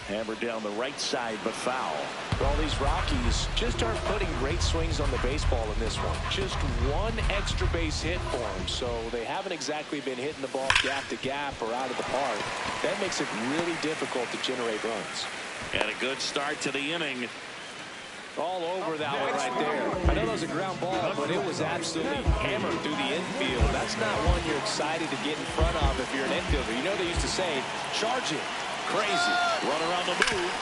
Hammered down the right side, but foul. Well, these Rockies just aren't putting great swings on the baseball in this one. Just one extra base hit for them, so they haven't exactly been hitting the ball gap to gap or out of the park. That makes it really difficult to generate runs. And a good start to the inning. All over that one right there. I know that was a ground ball, but it was absolutely hammered through the infield. That's not one you're excited to get in front of if you're an infielder. You know they used to say, charge it. Crazy. Runner on the move.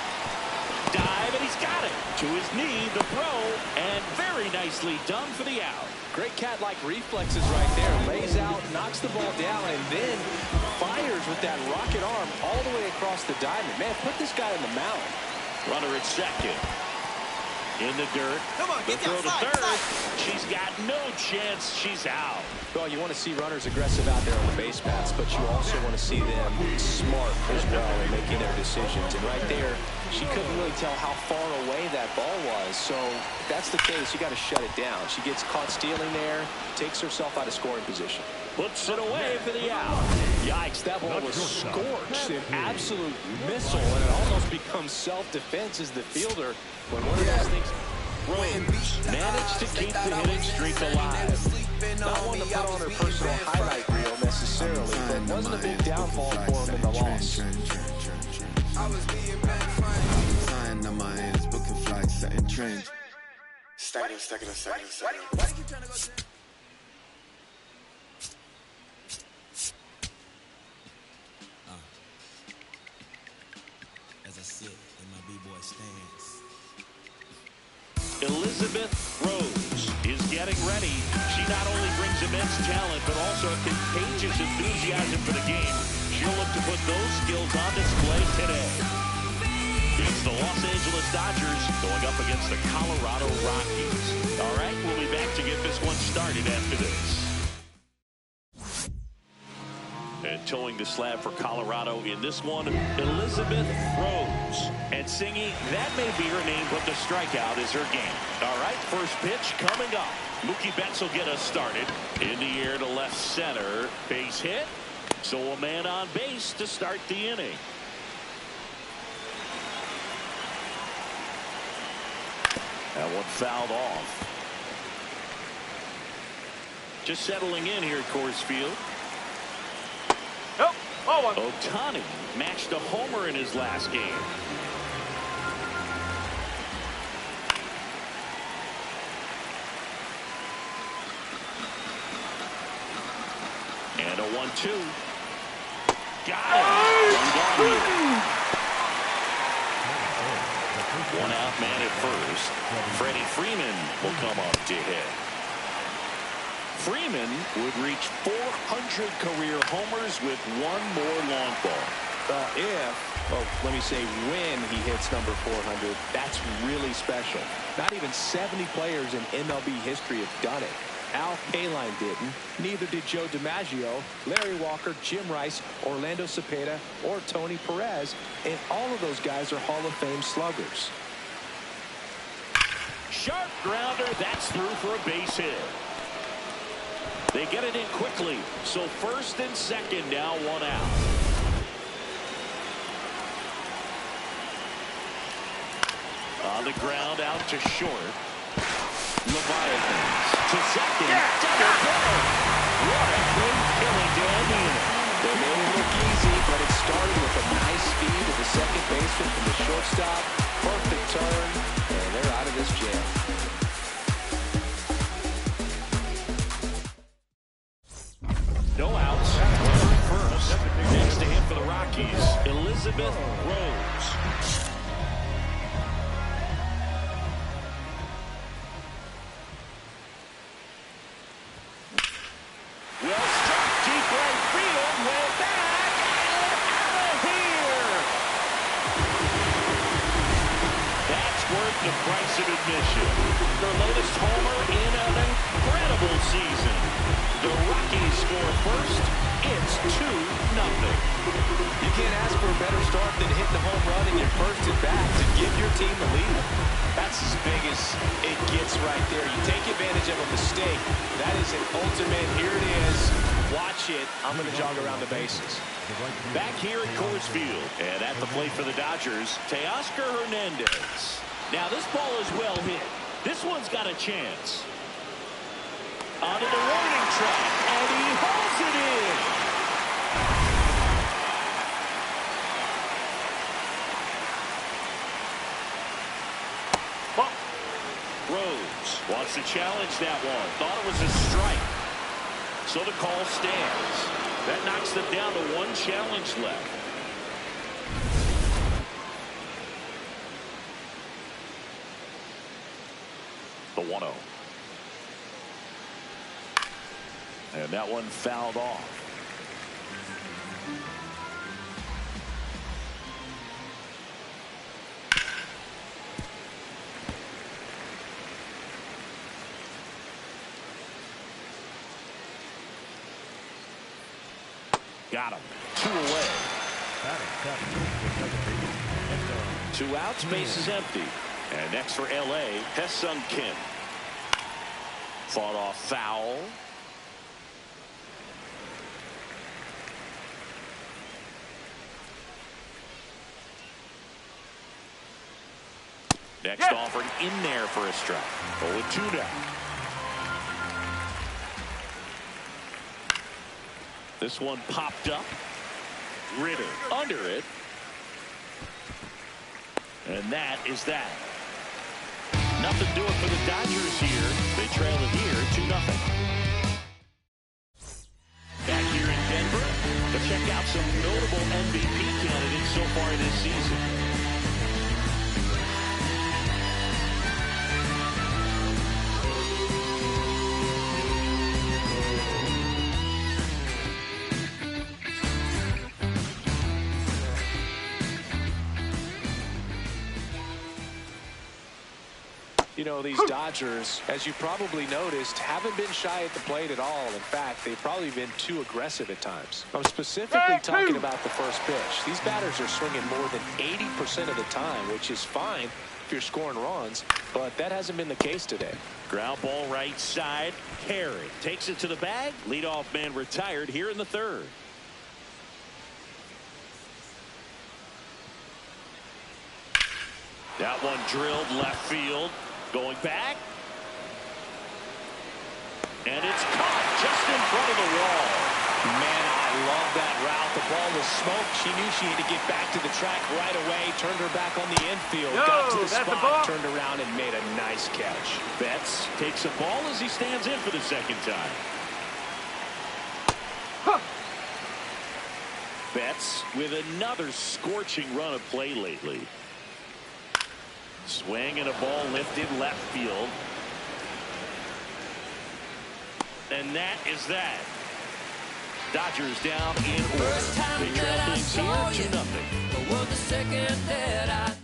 Dive, and he's got it. To his knee, the throw, and very nicely done for the out. Great cat-like reflexes right there. Lays out, knocks the ball down, and then fires with that rocket arm all the way across the diamond. Man, put this guy in the mound. Runner at second. In the dirt. Come on, the get throw down, to third. slide. She's got no chance. She's out. Well, you want to see runners aggressive out there on the base paths, but you also want to see them smart as well in making their decisions. And right there, she couldn't really tell how far away that ball was. So if that's the case, you got to shut it down. She gets caught stealing there, takes herself out of scoring position. Puts it away for the out. Yikes, that ball was scorched, an absolute missile, and it almost becomes self-defense as the fielder when one of those things. Rose managed to keep the hitting streak alive. Not one to put on her personal highlight reel necessarily, but wasn't a big downfall for him in the loss. I was being bad Flying on my hands, booking flights, setting trains. Stack it. Why do you keep trying to go to as I sit in my B-boy stance. Elizabeth Rose is getting ready. She not only brings immense talent, but also a contagious enthusiasm for the game. She'll look to put those skills on display today. It's the Los Angeles Dodgers going up against the Colorado Rockies. All right, we'll be back to get this one started after this. And towing the slab for Colorado in this one, Elizabeth Rose. And singing, that may be her name, but the strikeout is her game. All right, first pitch coming up. Mookie Betts will get us started. In the air to left center. Base hit. So a man on base to start the inning. That one fouled off. Just settling in here at Coors Field. Nope. Oh, one. Ohtani matched a homer in his last game. And a 1-2. Got it. One gone. One out man at first. Freddie Freeman will come up to hit. Freeman would reach 400 career homers with one more long ball. Let me say when he hits number 400, that's really special. Not even 70 players in MLB history have done it. Al Kaline didn't. Neither did Joe DiMaggio, Larry Walker, Jim Rice, Orlando Cepeda, or Tony Perez. And all of those guys are Hall of Fame sluggers. Sharp grounder. That's through for a base hit. They get it in quickly. So first and second now, one out. On the ground out to short. Leviathans to second. Double play. What a big killing down here. They made it look easy, but it started with a nice feed to the second baseman from the shortstop. Perfect turn, and they're out of this jam. No outs. First. Next to him for the Rockies, Elizabeth Rose. Well struck deep right field. Way back and out of here. That's worth the price of admission. Their latest homer in an incredible season. The Rockies score first. It's 2-0. You can't ask for a better start than hitting a home run in your first at bat to give your team the lead. That's as big as it gets right there. You take advantage of a mistake. That is an ultimate. Here it is. Watch it. I'm going to jog around the bases. Back here at Coors Field, and at the plate for the Dodgers, Teoscar Hernandez. Now this ball is well hit. This one's got a chance. Onto the warning track, and he hauls it in. Rose wants to challenge that one. Thought it was a strike. So the call stands. That knocks them down to one challenge left. The 1-0. And that one fouled off. Got him. 2 away. 2 outs, base is empty. And next for LA, Hesung Kim. Fought off foul. Next offering in there for a strike. 0-2 now. This one popped up. Ritter under it. And that is that. Nothing doing for the Dodgers here. They trail it here 2-0. Back here in Denver, to check out some notable MVP candidates so far this season. You know, these Dodgers, as you probably noticed, haven't been shy at the plate at all. In fact, they've probably been too aggressive at times. I'm specifically talking about the first pitch. These batters are swinging more than 80% of the time, which is fine if you're scoring runs, but that hasn't been the case today. Ground ball right side. Carey takes it to the bag. Leadoff man retired here in the third. That one drilled left field. Going back. And it's caught just in front of the wall. Man, I love that route. The ball was smoked. She knew she had to get back to the track right away. Turned her back on the infield. Got to the spot. Turned around and made a nice catch. Betts takes a ball as he stands in for the second time. Betts with another scorching run of play lately. Swing and a ball lifted left field. And that is that. Dodgers down in order. They trail things here 2-0.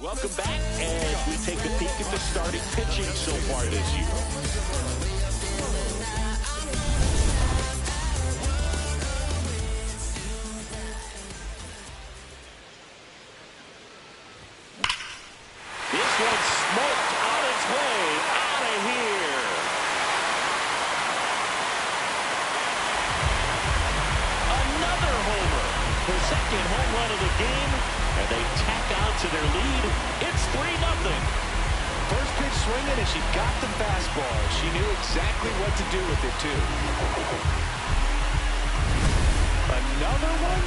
Welcome back as we take a peek at the starting pitching so far this year. Their lead. It's 3-0. First pitch swinging, and she got the fastball. She knew exactly what to do with it, too. Another one?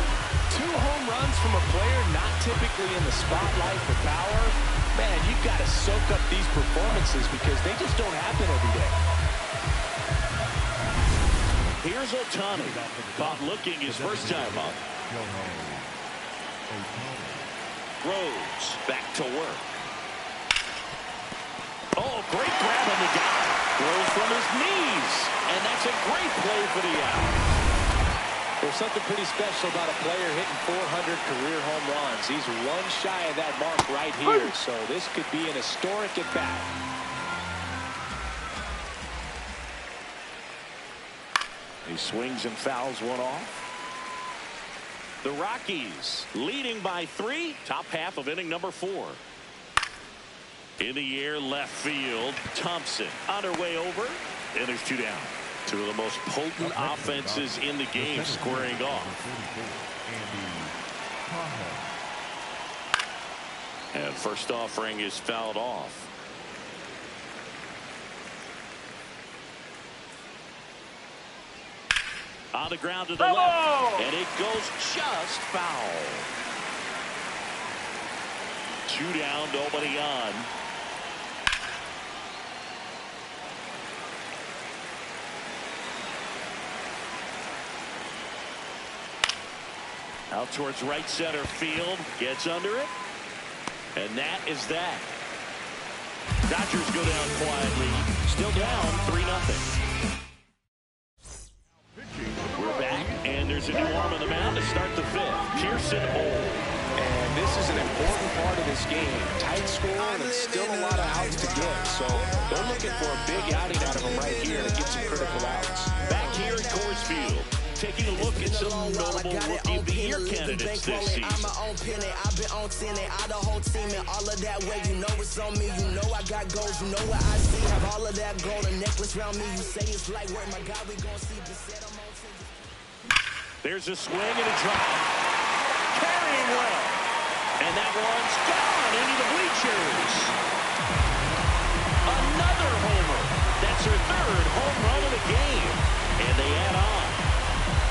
2 home runs from a player not typically in the spotlight for power. Man, you've got to soak up these performances because they just don't happen every day. Here's Ohtani. Caught looking his first time up. Rose back to work. Oh, great grab on the guy. Throws from his knees. And that's a great play for the out. There's something pretty special about a player hitting 400 career home runs. He's 1 shy of that mark right here, so this could be an historic at bat. He swings and fouls one off. The Rockies leading by 3, top half of inning number 4. In the air, left field, Thompson on her way over, and there's 2 down. 2 of the most potent offenses in the game squaring off. And first offering is fouled off. On the ground to the left, and it goes just foul. 2 down, nobody on. Out towards right center field, gets under it, and that is that. Dodgers go down quietly, still down 3-0. We're back, and there's a new arm on the mound to start the 5th. Pearson Old. And this is an important part of this game. Tight score and still a lot of outs to get. So they're looking for a big outing out of them right here to get some critical outs. Back here at Coors Field, taking a look at some notable Rookie of the Year candidates this season. I've been on 10 and I the whole team and all of that way. You know it's on me. You know I got goals. You know what I see. Have all of that gold, a necklace around me. You say it's like work. My God, we gon' see. There's a swing and a drive. Carrying well. And that one's gone into the bleachers. Another homer. That's her 3rd home run of the game. And they add on.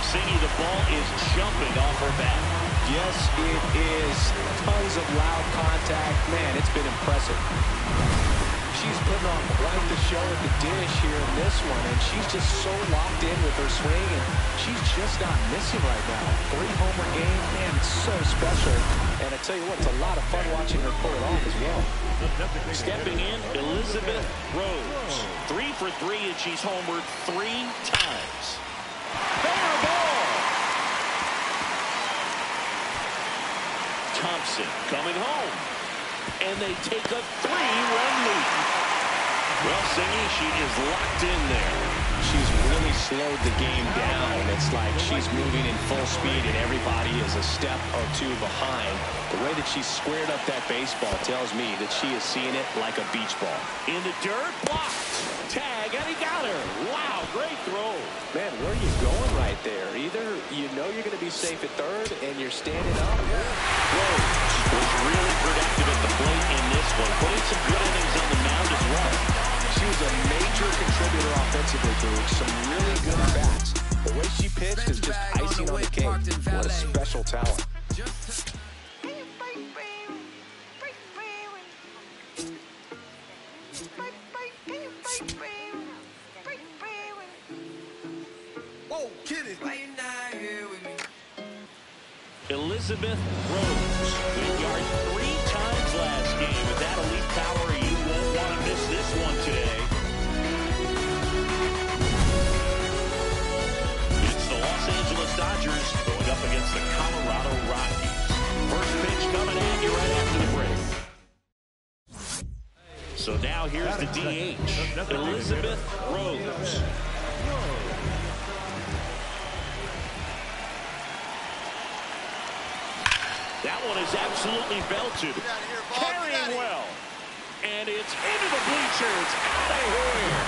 Singy, the ball is jumping off her bat. Yes, it is. Tons of loud contact. Man, it's been impressive. She's putting on quite the show at the dish here in this one, and she's just so locked in with her swing, and she's just not missing right now. 3-homer game, man, it's so special. And I tell you what, it's a lot of fun watching her pull it off as well. Stepping in, Elizabeth Rose. 3 for 3, and she's homered 3 times. Fair ball. Thompson coming home. And they take a 3-run lead. Well, Singy, she is locked in there. She's really slowed the game down. It's like she's moving in full speed and everybody is a step or 2 behind. The way that she's squared up that baseball tells me that she is seeing it like a beach ball. In the dirt, blocked. Tag, and he got her. Wow, great throw. Man, where are you going right there? Either you know you're going to be safe at 3rd and you're standing up. Rose was really productive at the plate in this one, putting some good innings on the mound as well. She was a major contributor offensively, Bruce. Some really good bats. The way she pitched is just icing on the cake. What a special talent. Whoa, kid it. Why you not here with me? Elizabeth Rose went yard 3 times last game. With that elite power, you won't want to miss this one today. It's the Los Angeles Dodgers going up against the Colorado Rockies. First pitch coming at you right after the break. So now here's the DH, Elizabeth Rose. That one is absolutely belted. Carrying well. And it's into the bleachers. Out of here.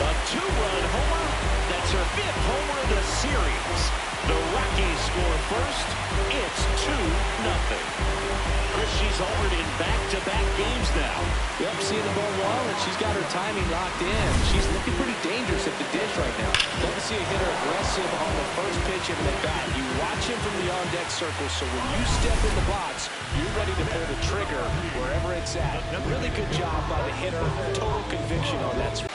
A 2-run homer. That's her 5th homer of the series. The Rockies score first. It's 2-0. Chris, she's homered in back-to-back games now. Yep, seeing the ball well, and she's got her timing locked in. She's looking pretty dangerous at the dish right now. Love to see a hitter aggressive on the first pitch of the bat. You watch him from the on-deck circle, so when you step in the box, you're ready to pull the trigger wherever it's at. Really good job by the hitter. Total conviction on that. Scorch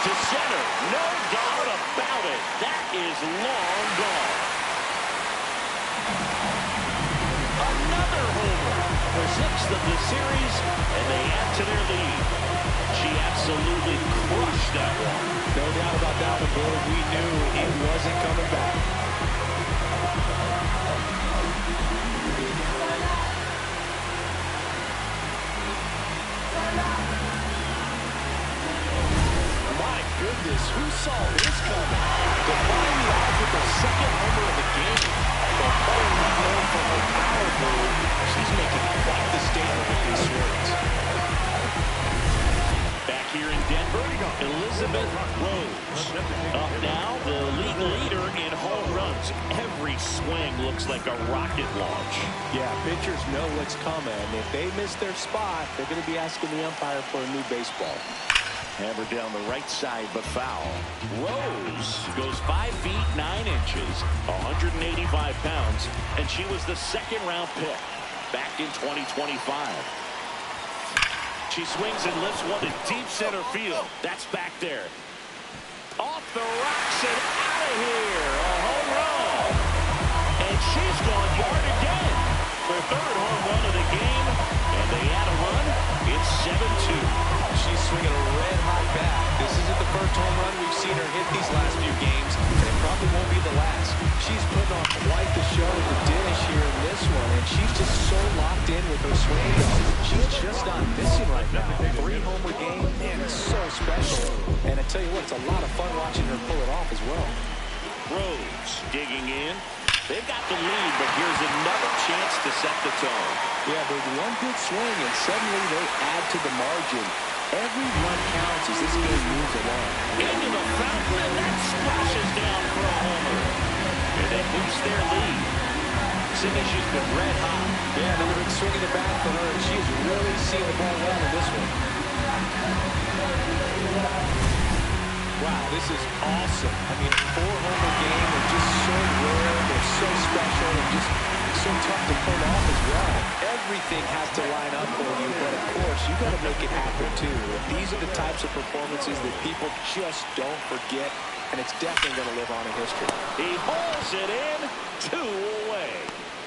to center. No doubt about it. That is long gone. Another homer for 6th of the series, and they add to their lead. She absolutely crushed that one. No doubt about that one, Bill. We knew it wasn't coming back. My goodness, who saw this coming? Defying the odds with the second homer of the game. The home run known for her power move. She's making quite the statement with these swings. Back here in Denver, Elizabeth Rose. Up now, the league leader in home runs. Every swing looks like a rocket launch. Yeah, pitchers know what's coming. If they miss their spot, they're going to be asking the umpire for a new baseball. Hammer down the right side, but foul. Rose goes 5 feet 9 inches, 185 pounds, and she was the second-round pick back in 2025. She swings and lifts one to deep center field. That's back there. Off the rocks and out of here. A home run. And she's gone yard again. Her third home run of the game, and they add a run. It's 7-2. She's swinging a red-hot bat. This isn't the first home run we've seen her hit these last few games, and it probably won't be the last. She's putting on quite the show at the dish here in this one, and she's just so locked in with her swing. She's just not missing right now. 3-homer game, man, it's so special. And I tell you what, it's a lot of fun watching her pull it off as well. Rose digging in. They've got the lead, but here's another chance to set the tone. Yeah, there's one good swing, and suddenly they add to the margin. Every run counts as this game moves along. Into the fountain, and that splashes down for a homer. And they boost their lead. Sydney, she's been red hot. Yeah, another big swing in the bat for her, and she's really seen the ball well in this one. Wow, this is awesome. I mean, a 4-homer game. They're just so rare. They're so special and just so tough to pull off as well. Everything has to line up for you, but of course, you got to make it happen too. And these are the types of performances that people just don't forget, and it's definitely going to live on in history. He hauls it in, 2 away.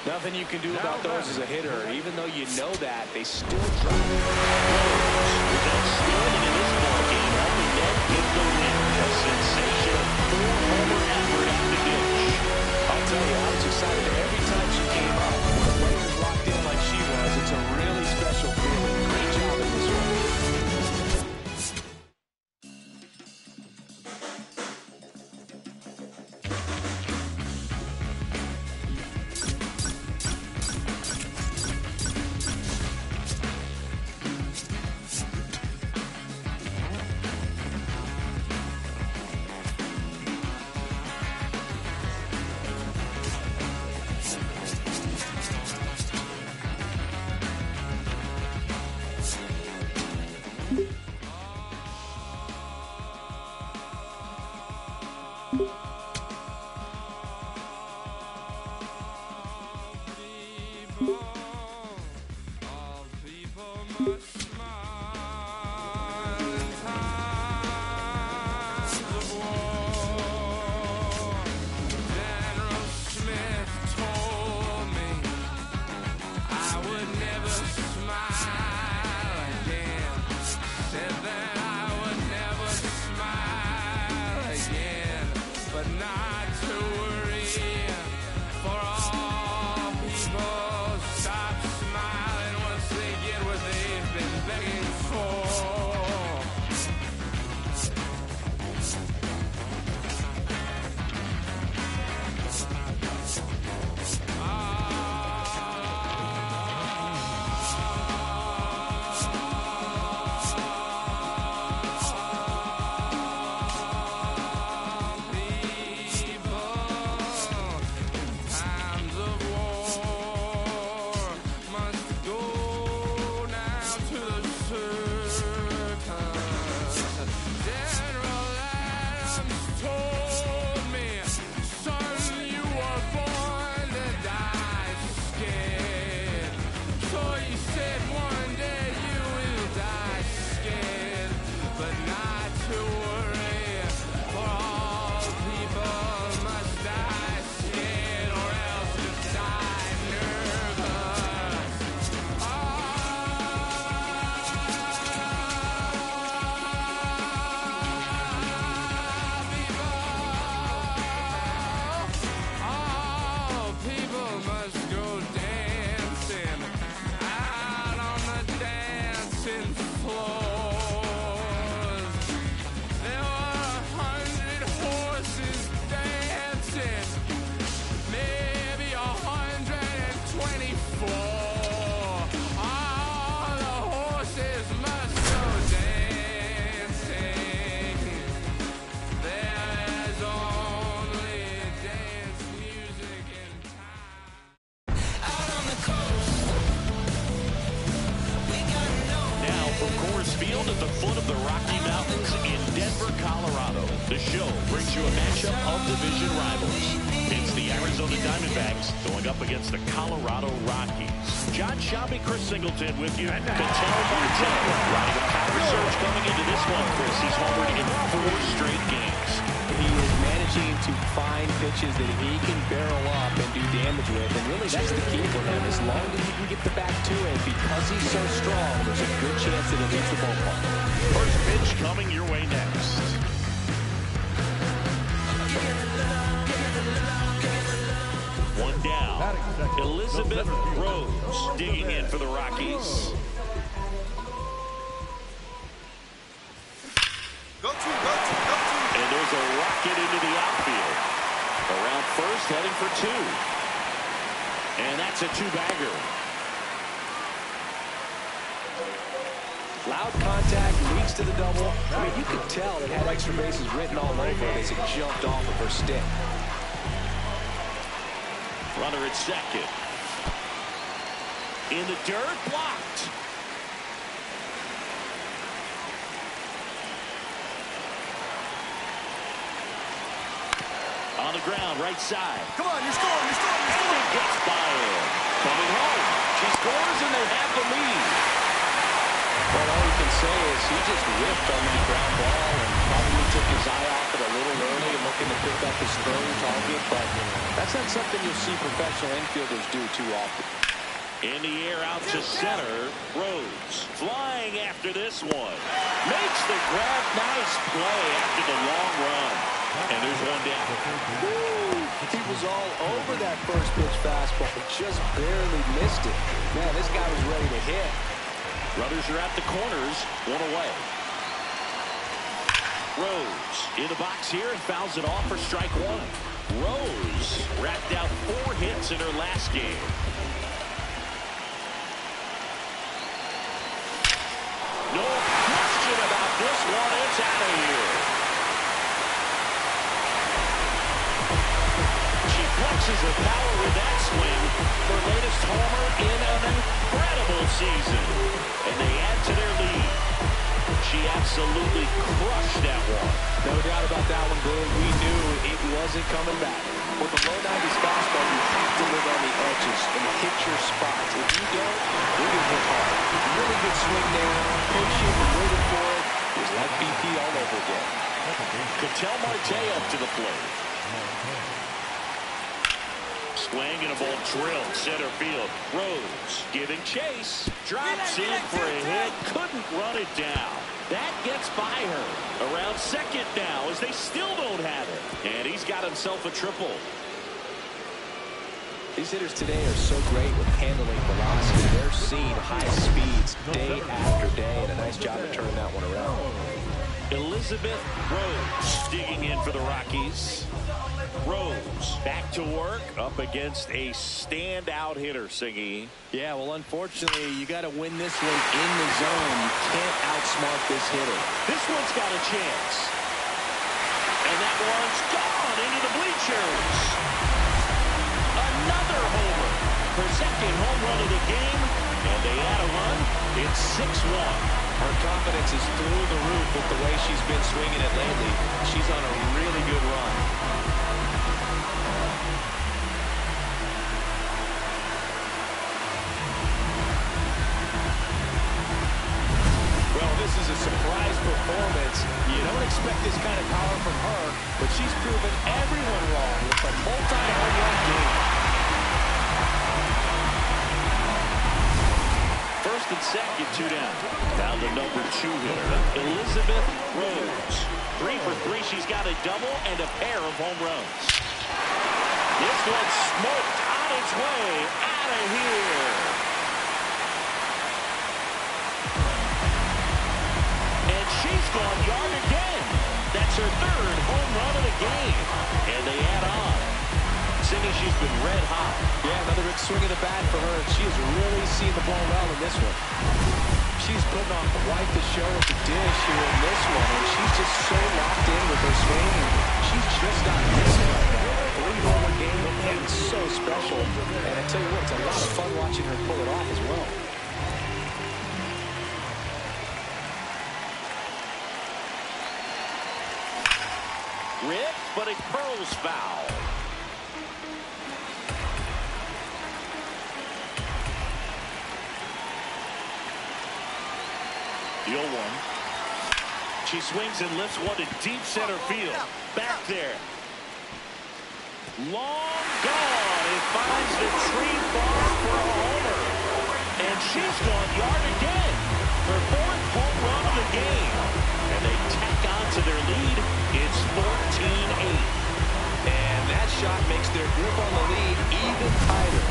Nothing you can do about those as a hitter. Even though you know that, they still try. With outstanding in this ball game, only men get the win. A sensational 4-homer effort at the dish. I'll tell you, I was excited every time she came up. When the players locked in like she was, it's a really special feeling. Great job in this one. Not to worry, for all people at the foot of the Rocky Mountains in Denver, Colorado. The show brings you a matchup of division rivals. It's the Arizona Diamondbacks going up against the Colorado Rockies. John Shabby, Chris Singleton with you. Ketel Marte riding a power surge coming into this one, Chris. He's homered in 4 straight games. He is managing to find pitches that he can barrel up and do damage with, and really that's the key for him. As long as he can get the back to it, because he's so strong, there's a good chance that he'll reach the ballpark. First pitch coming your way next. One down. Elizabeth Rose digging in for the Rockies. And there's a rocket into the outfield. Around first, heading for 2. And that's a 2-bagger. Loud contact, leads to the double. I mean, you could tell it had extra bases written all over it as it jumped off of her stick. Runner at second. In the dirt, blocked. On the ground, right side. Come on, you're scoring, you're scoring, you're scoring. And it gets by him. Coming home. She scores and they have the lead. Well, all you can say is he just whiffed on that ground ball and probably took his eye off it a little early and looking to pick up his third target, but that's not something you'll see professional infielders do too often. In the air out to center. Rose flying after this one. Makes the grab. Nice play after the long run. And there's one down. Woo! He was all over that first pitch fastball, but just barely missed it. Man, this guy was ready to hit. Runners are at the corners. One away. Rose in the box here and fouls it off for strike 1. Rose racked out 4 hits in her last game. No question about this one. It's out of here. She flexes her power with that swing. Her latest homer in an incredible season. And they add to their lead. She absolutely crushed that one. No doubt about that one, Blue. We knew it wasn't coming back. With a low 90s fastball, you have to live on the edges and hit your spots. If you don't, you're going to hit hard. Really good swing there. Pushing and waiting for it. It was like BP all over again. Ketel Marte up to the plate. Swing and a ball drilled center field. Rose giving chase. Drops in for a hit. Couldn't run it down. That gets by her. Around second now as they still don't have it. And he's got himself a triple. These hitters today are so great with handling velocity. They're seeing high speeds day after day, and a nice job of turning that one around. Elizabeth Rose digging in for the Rockies. Rose back to work up against a standout hitter, Singy. Yeah, well, unfortunately, you got to win this one in the zone. You can't outsmart this hitter. This one's got a chance. And that one's gone into the bleachers. Another homer. Her second home run of the game. And they add a run. It's 6-1. Her confidence is through the roof with the way she's been swinging it lately. She's on a really good run. Well, this is a surprise performance. You don't expect this kind of power from her, but she's proven everyone wrong with a multi-home run game. First and second, 2 down. Down to number 2 hitter, Elizabeth Rose. 3 for 3. She's got a double and a pair of home runs. This one's smoked on its way out of here. And she's gone yard again. That's her 3rd home run of the game. And they add on. Cindy, she's been red hot. Yeah, another big swing of the bat for her. She has really seen the ball well in this one. She's putting on quite the show at the dish here in this one, and she's just so locked in with her swing. She's just not missing right now. 3-homer game, and it's so special. And I tell you what, it's a lot of fun watching her pull it off as well. Ripped, but it curls foul. The 0-1. She swings and lifts one to deep center field. Back there. Long gone. It finds the tree farm for a homer. And she's gone yard again. Her 4th home run of the game. And they tack on to their lead. It's 14-8. And that shot makes their grip on the lead even tighter.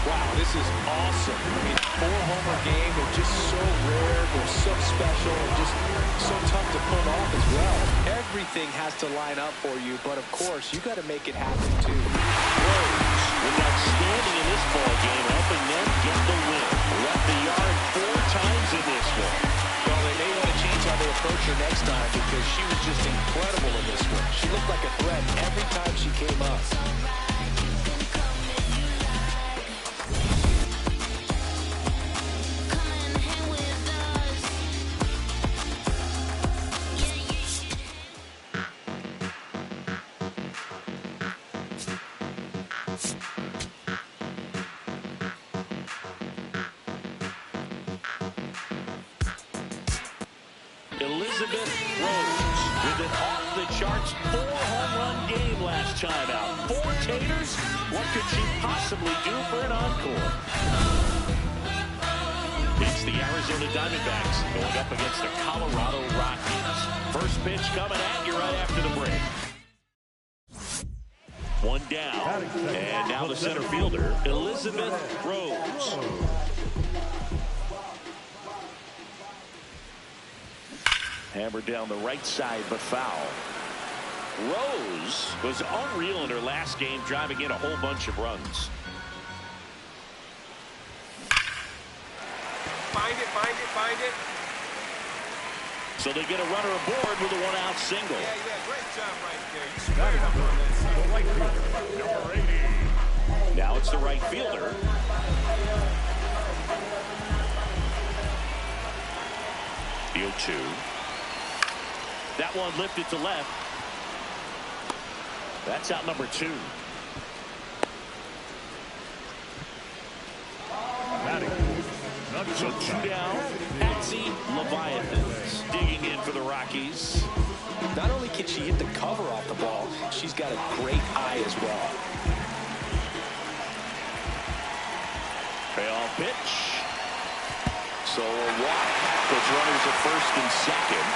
Wow, this is awesome. I mean, 4-homer game. They're just so rare. They're so special. And just so tough to pull off as well. Everything has to line up for you, but of course, you got to make it happen too. Rose was outstanding in this ball game, helping them get the win. Left the yard 4 times in this one. Well, they may want to change how they approach her next time because she was just incredible in this one. She looked like a threat every time she came up. Elizabeth Rose with an off-the-charts 4-home-run game last time out. 4 taters? What could she possibly do for an encore? It's the Arizona Diamondbacks going up against the Colorado Rockies. First pitch coming at you right after the break. 1 down. And now the center fielder, Elizabeth Rose. Hammered down the right side, but foul. Rose was unreal in her last game, driving in a whole bunch of runs. Find it. So they get a runner aboard with a 1-out single. Yeah, great job right there. You squared up on that side. The right fielder, number 80. Now it's the right fielder. The 0-2. That one lifted to left. That's out number 2. So 2 down. Patsy Leviathans digging in for the Rockies. Not only can she hit the cover off the ball, she's got a great eye as well. Payoff pitch. So a walk puts runners at first and second.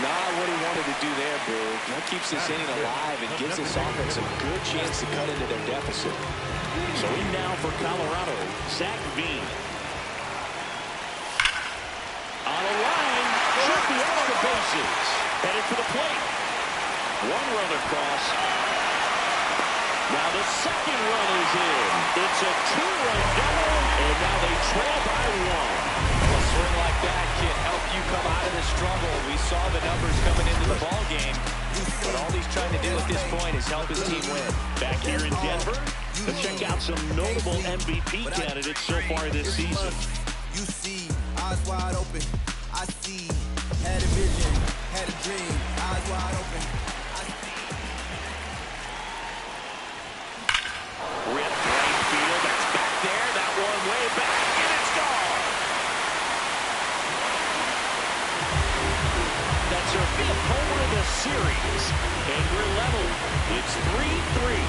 Not what he wanted to do there, Boo. That keeps this inning alive and gives this offense a good chance to cut into their deficit. So in now for Colorado, Zach Veen. On a line, should be out of the bases. Headed for the plate. 1 run across. Now the second run is in. It's a 2-run double, and now they trail by 1. A swing like that can help you come out of the struggle. We saw the numbers coming into the ball game, but all he's trying to do at this point is help his team win. Back here in Denver, to check out some notable MVP candidates so far this season. You see, eyes wide open. I see, had a vision, had a dream, eyes wide open. Rip right field, that's back there, that one way back, and it's gone. That's her 5th homer of the series, and we're level. It's 3-3.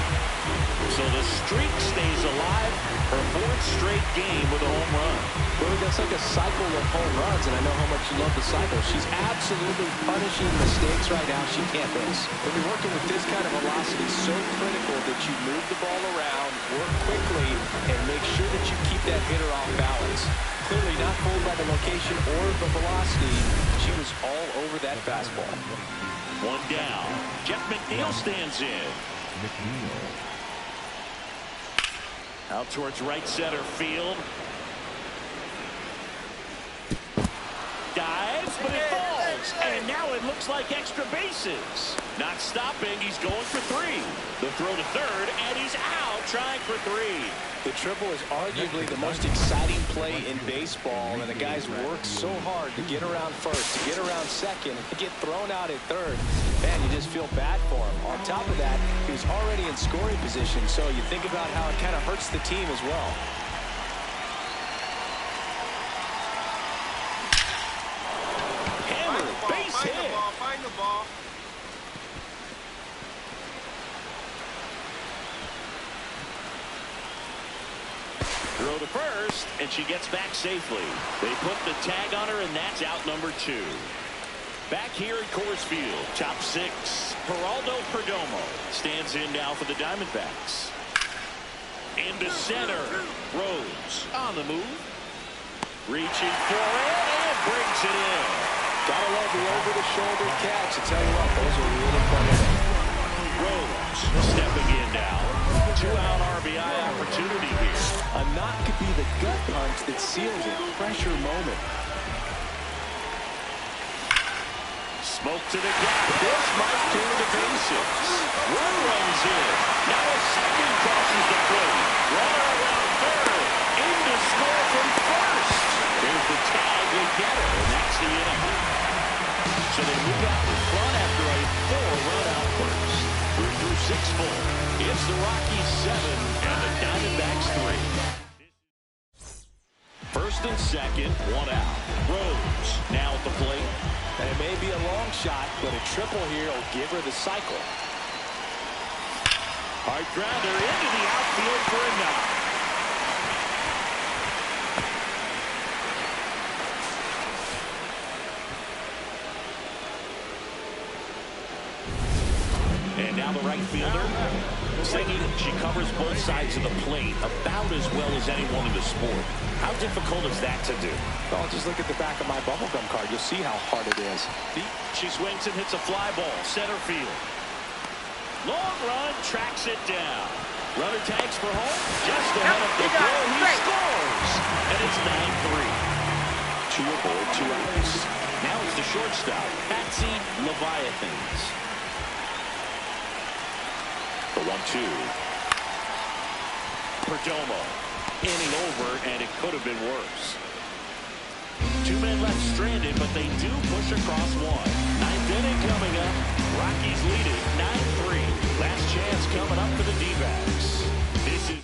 So the streak stays alive. Her 4th straight game with a home run. Well, that's like a cycle of home runs, and I know how much you love the cycle. She's absolutely punishing mistakes right now she can't miss. When you're working with this kind of velocity, it's so critical that you move the ball around, work quickly, and make sure that you keep that hitter off balance. Clearly not fooled by the location or the velocity. She was all over that fastball. 1 down. Jeff McNeil stands in. Out towards right center field. Dives, but it falls. And now it looks like extra bases. Not stopping. He's going for 3. The throw to third, and he's out trying for 3. The triple is arguably the most exciting play in baseball, and the guys work so hard to get around first, to get around second, and to get thrown out at third. Man, you just feel bad for him. On top of that, he was already in scoring position, so you think about how it kind of hurts the team as well. Hammer, base hit. Find the ball. Throw to first, and she gets back safely. They put the tag on her, and that's out number 2. Back here at Coors Field, top 6, Geraldo Perdomo stands in now for the Diamondbacks. Into center, Rose on the move. Reaching for it, and brings it in. Gotta love the over-the-shoulder catch. I tell you what, those are really fun. Rose stepping in now. 2-out RBI opportunity here. A knock could be the gut punch that seals it. Pressure moment. Smoke to the gap. This might clear the bases. One runs in. Now a second crosses the plate. Runner around third. In to score from first. There's the tag with Getter, and that's the inning. So they move out in front after a 4-run outburst. We're through 6 full. It's the Rockies 7 and the Diamondbacks 3. First and second, 1 out. Rose now at the plate. And it may be a long shot, but a triple here will give her the cycle. Hard grounder into the outfield for a knock. And now the right fielder, singing. She covers both sides of the plate about as well as anyone in the sport. How difficult is that to do? Well, just look at the back of my bubblegum card. You'll see how hard it is. She swings and hits a fly ball, center field. Long run, tracks it down. Runner tags for home, just ahead of the goal. He scores, and it's 9-3. 2 aboard, 2 outs. Now it's the shortstop, Patsy Leviathans. The 1-2. Perdomo. Inning over, and it could have been worse. 2 men left stranded, but they do push across 1. 9th inning coming up. Rockies lead it 9-3. Last chance coming up for the D-backs. This is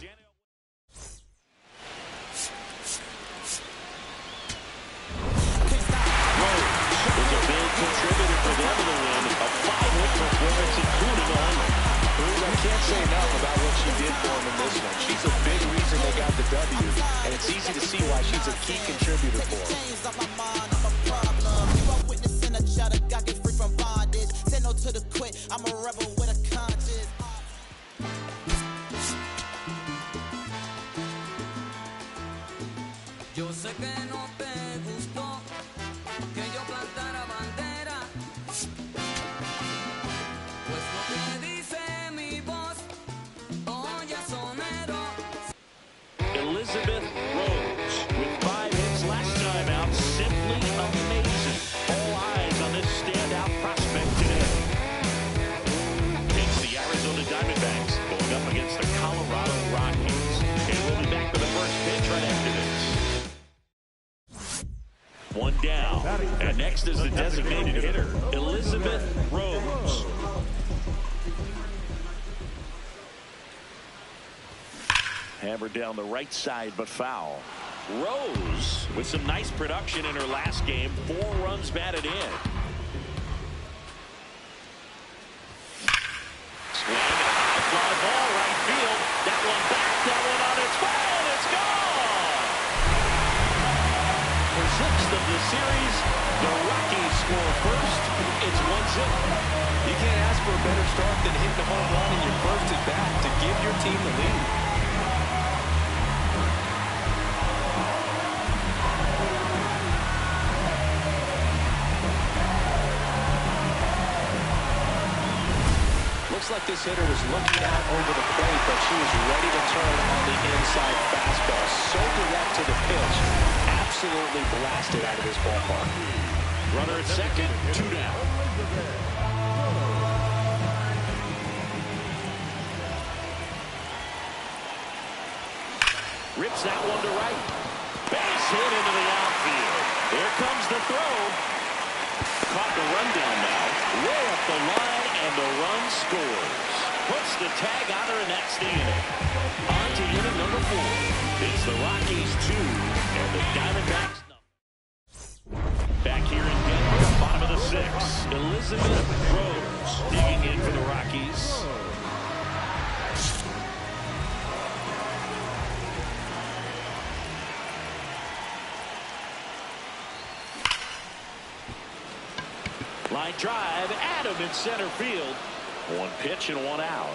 Rose was a big contributor for them in the win. A 5-hit performance, including a home. I can't say enough about what she did for him in this one. She's a big reason they got the W, and it's easy to see why she's a key contributor for them. I'm a rebel with a conscience. Yo sé que no te gustó que yo plantara bandera, pues lo que dice mi voz, oye sonero. Elizabeth Rose with 5 hits last time out. Simply amazing. All eyes on this standout prospect today. It's the Arizona Diamondbacks going up against the Colorado Rockies. And we'll be back for the first pitch right after this. 1 down. And next is the designated hitter, Elizabeth Rose. Hammered down the right side, but foul. Rose with some nice production in her last game. 4 runs batted in. Swing, high fly ball, right field. That one back, that one on its way, and it's gone! For 6th of the series, the Rockies score first. It's 1-0. You can't ask for a better start than hitting a home run in your first at bat to give your team the lead. Looks like this hitter was looking out over the plate, but she was ready to turn on the inside fastball. So direct to the pitch. Absolutely blasted out of this ballpark. Runner at second, 2 down. Rips that one to right. Base hit into the outfield. Here comes the throw. Caught the rundown now. Way up the line, and the run scores. Puts the tag on her, and that's the inning. On to inning number 4. It's the Rockies 2 and the Diamondbacks. Back here in Denver, bottom of the 6th. Elizabeth Rose digging in for the Rockies. Line drive, Adam in center field. One pitch and one out.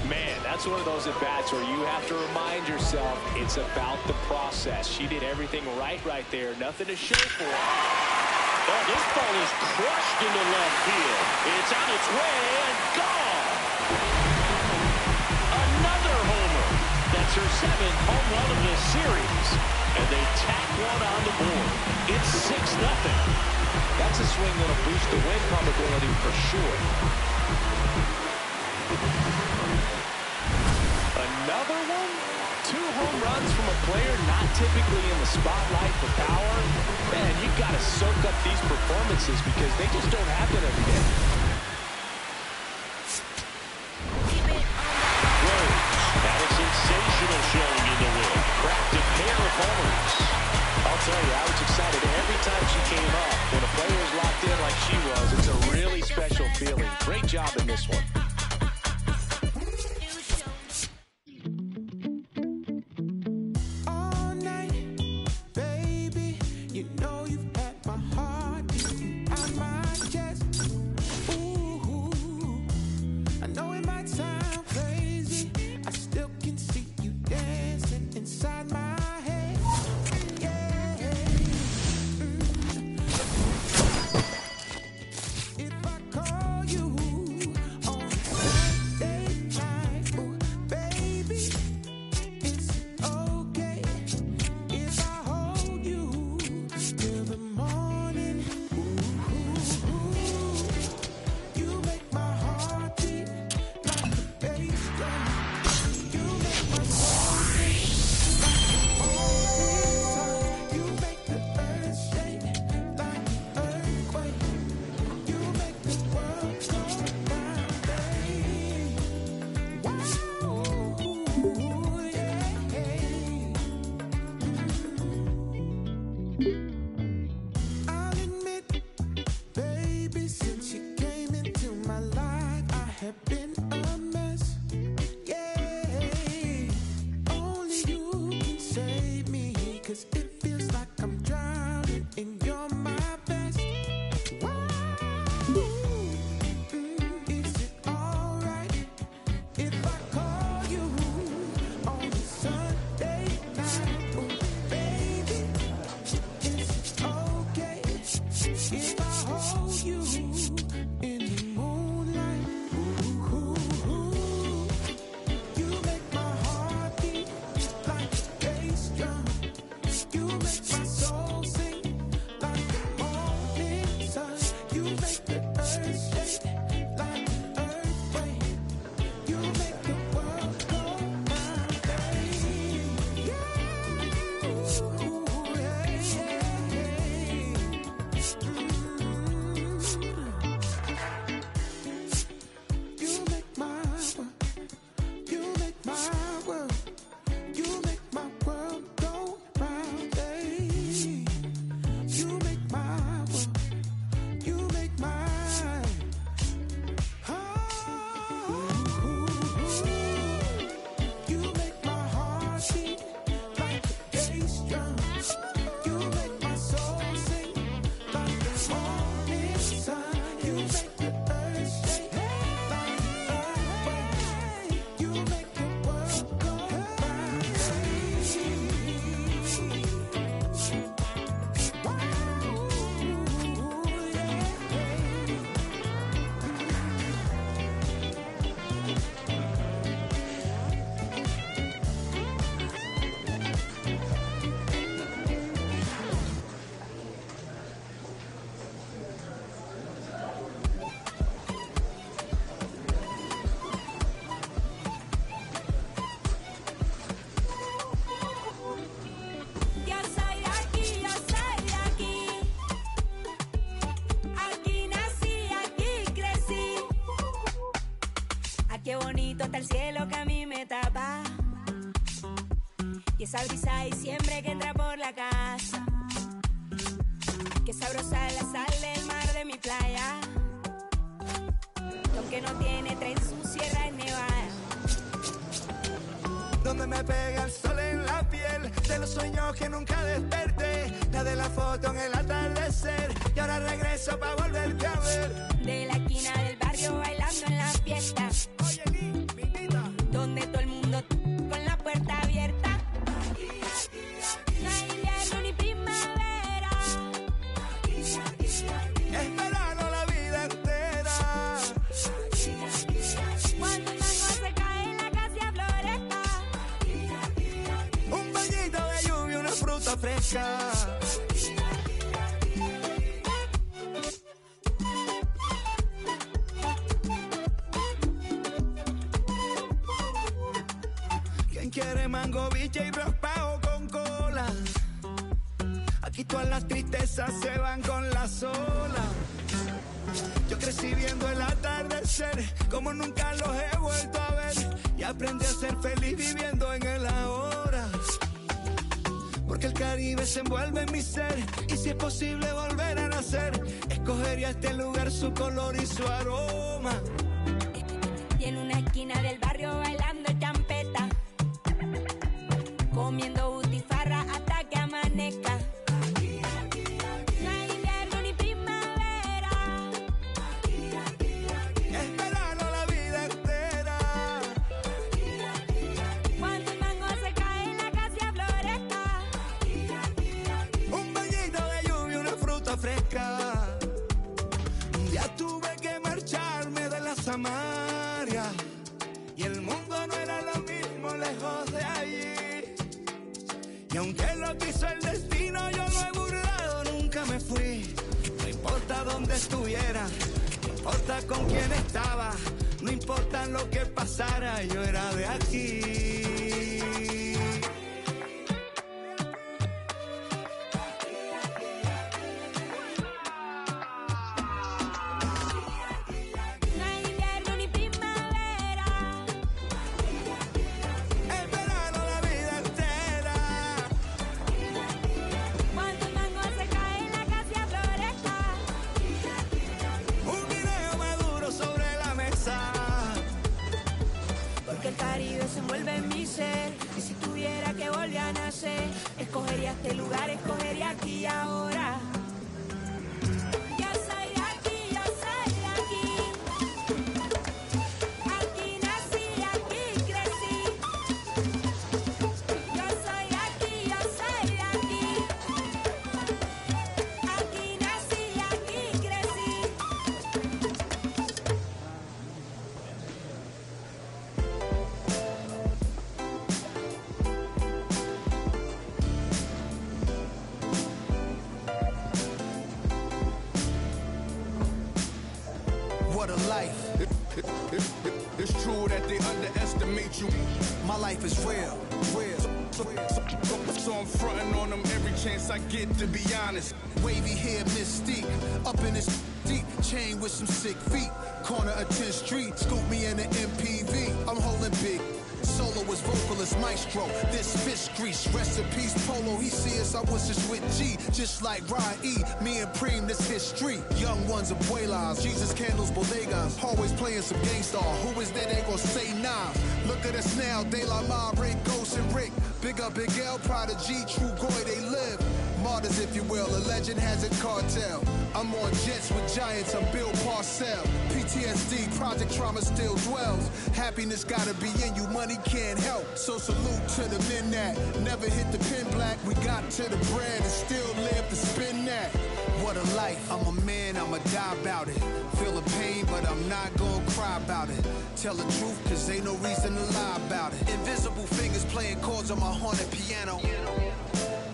Man, that's one of those at-bats where you have to remind yourself it's about the process. She did everything right there. Nothing to show for it. Oh, this ball is crushed into left field. It's on its way and gone. Another homer. That's her 7th home run of the series. And they tack one on the board. It's 6-0. That's a swing that'll boost the win probability for sure. Another one? 2 home runs from a player not typically in the spotlight for power. Man, you've got to soak up these performances because they just don't happen every day. Rose had a sensational showing in the win. Cracked a pair of homers. I'll tell you, I was excited every time she came up. When a player is locked in like she was, it's a really special feeling. Great job in this one. All night, baby, you know you've had my heart beating out my chest. Ooh, I know it might sound crazy. I still can see you dancing inside my head. If I call you on hasta el cielo que a mí me tapa. Y esa brisa de diciembre que entra por la casa. Que sabrosa la sal del mar de mi playa. Y aunque no tiene tren, su sierra es nevada. Donde me pega el sol en la piel, de los sueños que nunca desperté, la de la foto en el atardecer, y ahora regreso pa' volverte a ver. De la esquina del barrio bailando en la fiesta. Oye, Linda, donde todo el mundo con la puerta abierta. No hay invierno ni primavera. Es verano la vida entera. Cuando el mango se cae en la casa floresta. Un bañito de lluvia, una fruta fresca. ¿Quién quiere mango, biche y pago con cola? Aquí todas las tristezas se van con las olas. Yo crecí viendo el atardecer como nunca los he vuelto a ver, y aprendí a ser feliz viviendo en el ahora. Porque el Caribe se envuelve en mi ser, y si es posible volver a nacer, escogería este lugar, su color y su aroma. Y en una esquina del barrio bailando champeta, comiendo butifarra hasta que amanezca. No hay invierno ni primavera. Es verano la vida entera. Cuando el mango se cae en la casa floresta. Un bañito de lluvia, una fruta fresca. Un día tuve que marcharme de la Samaria, y el mundo no era lo mismo lejos de allí. Y aunque lo quiso el destino, yo lo he burlado, nunca me fui. No importa dónde estuviera, no importa con quién estaba, no importa lo que pasara, yo era de aquí. No hay invierno ni primavera. Es verano la vida entera. Cuando el mango se cae en la casa floresta. Un guineo maduro sobre la mesa. Porque el Caribe se envuelve en mi ser, y si tuviera que volver a nacer, escogería este lugar, escogería aquí y ahora. Yo soy de aquí, yo soy de aquí. Aquí nací, aquí crecí. Yo soy de aquí, yo soy de aquí. Aquí nací, aquí crecí. What a life. It's true that they underestimate you. My life is real, real. So I'm fronting on them every chance I get, to be honest. Wavy hair, mystique, up in this deep chain with some sick feet. Corner of 10th Street, scoop me in the MPV. I'm holding big. Soloist, vocalist, maestro. This fish grease, rest in peace, Polo. He see us, I was just with G. Just like Ryan E, me and Preem, this history. Young ones, abuelas, Jesus candles, bodegas. Always playing some gangsta. Who is there? They gon' say nah. Look at us now, De La Mare, Ghost and Rick. Big up Big L, Prodigy, True Goy, they live. Martyrs, if you will, a legend has a cartel. I'm on jets with giants, I'm Bill Parcell. PTSD, project trauma still dwells. Happiness gotta be in you, money can't help. So salute to the men that never hit the pin black. We got to the bread and still live to spin that. What a life, I'm a man, I'ma die about it. Feel the pain, but I'm not gonna cry about it. Tell the truth, cause ain't no reason to lie about it. Invisible fingers playing chords on my haunted piano.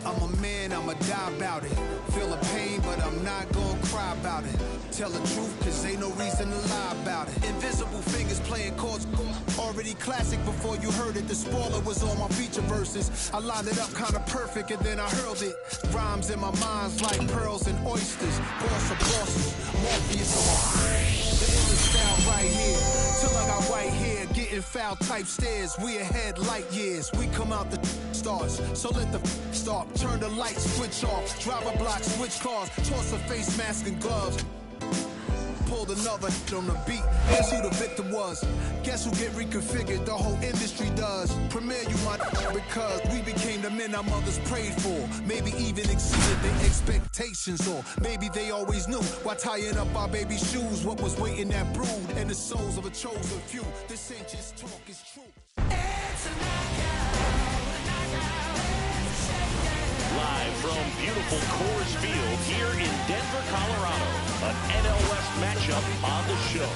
I'm a man, I'ma die about it. Feel the pain, but I'm not gonna cry about it. Tell the truth, cause ain't no reason to lie about it. Invisible fingers playing chords, already classic before you heard it. The spoiler was on my feature verses. I lined it up kinda perfect and then I hurled it. Rhymes in my mind's like pearls and oysters. Boss of bosses, Morpheus on my the illest style right here. Till I got white hair, getting Spitting foul type stares, we ahead light years. We come out the stars, so let the start. Turn the lights, switch off. Drive a block, switch cars. Toss a face mask and gloves. Pulled another on the beat. Guess who the victim was? Guess who get reconfigured? The whole industry does. Premiere you my because we became the men our mothers prayed for. Maybe even exceeded their expectations, or maybe they always knew. While tying up our baby shoes, what was waiting that brood and the souls of a chosen few. This ain't just talk, it's true. Live from beautiful Coors Field here in Denver, Colorado. An NL West matchup on the show.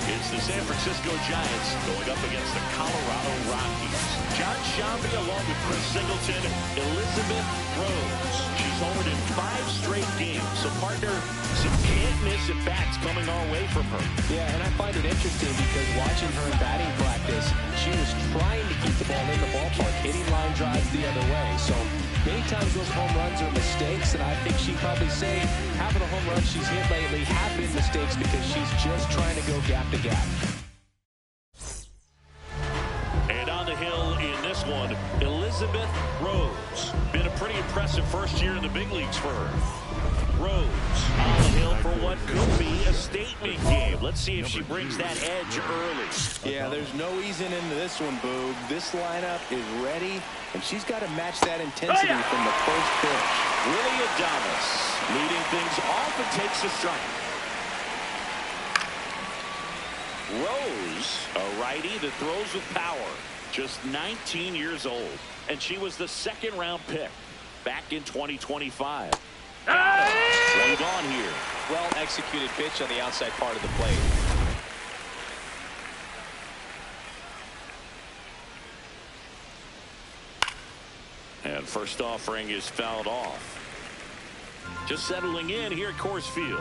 It's the San Francisco Giants going up against the Colorado Rockies. John Sciambi along with Chris Singleton, Elizabeth Rose. She's homered in 5 straight games. So, partner, some can't-miss at-bats coming our way from her. Yeah, and I find it interesting because watching her in batting practice, she was trying to keep the ball in the ballpark, hitting line drives the other way. So many times those home runs are mistakes, and I think she'd probably say half of the home runs she's hit lately have been mistakes because she's just trying to go gap to gap. And on the hill in this one, Elizabeth Rose. Been a pretty impressive first year in the big leagues for her. Rose on the hill for what could be a statement game. Let's see if she brings that edge early. Yeah, there's no easing into this one, Boog. This lineup is ready, and she's got to match that intensity from the first pitch. Willie Adames leading things off and takes a strike. Rose, a righty that throws with power, just 19 years old, and she was the second-round pick back in 2025. One gone here. Well-executed pitch on the outside part of the plate. And first offering is fouled off. Just settling in here at Coors Field.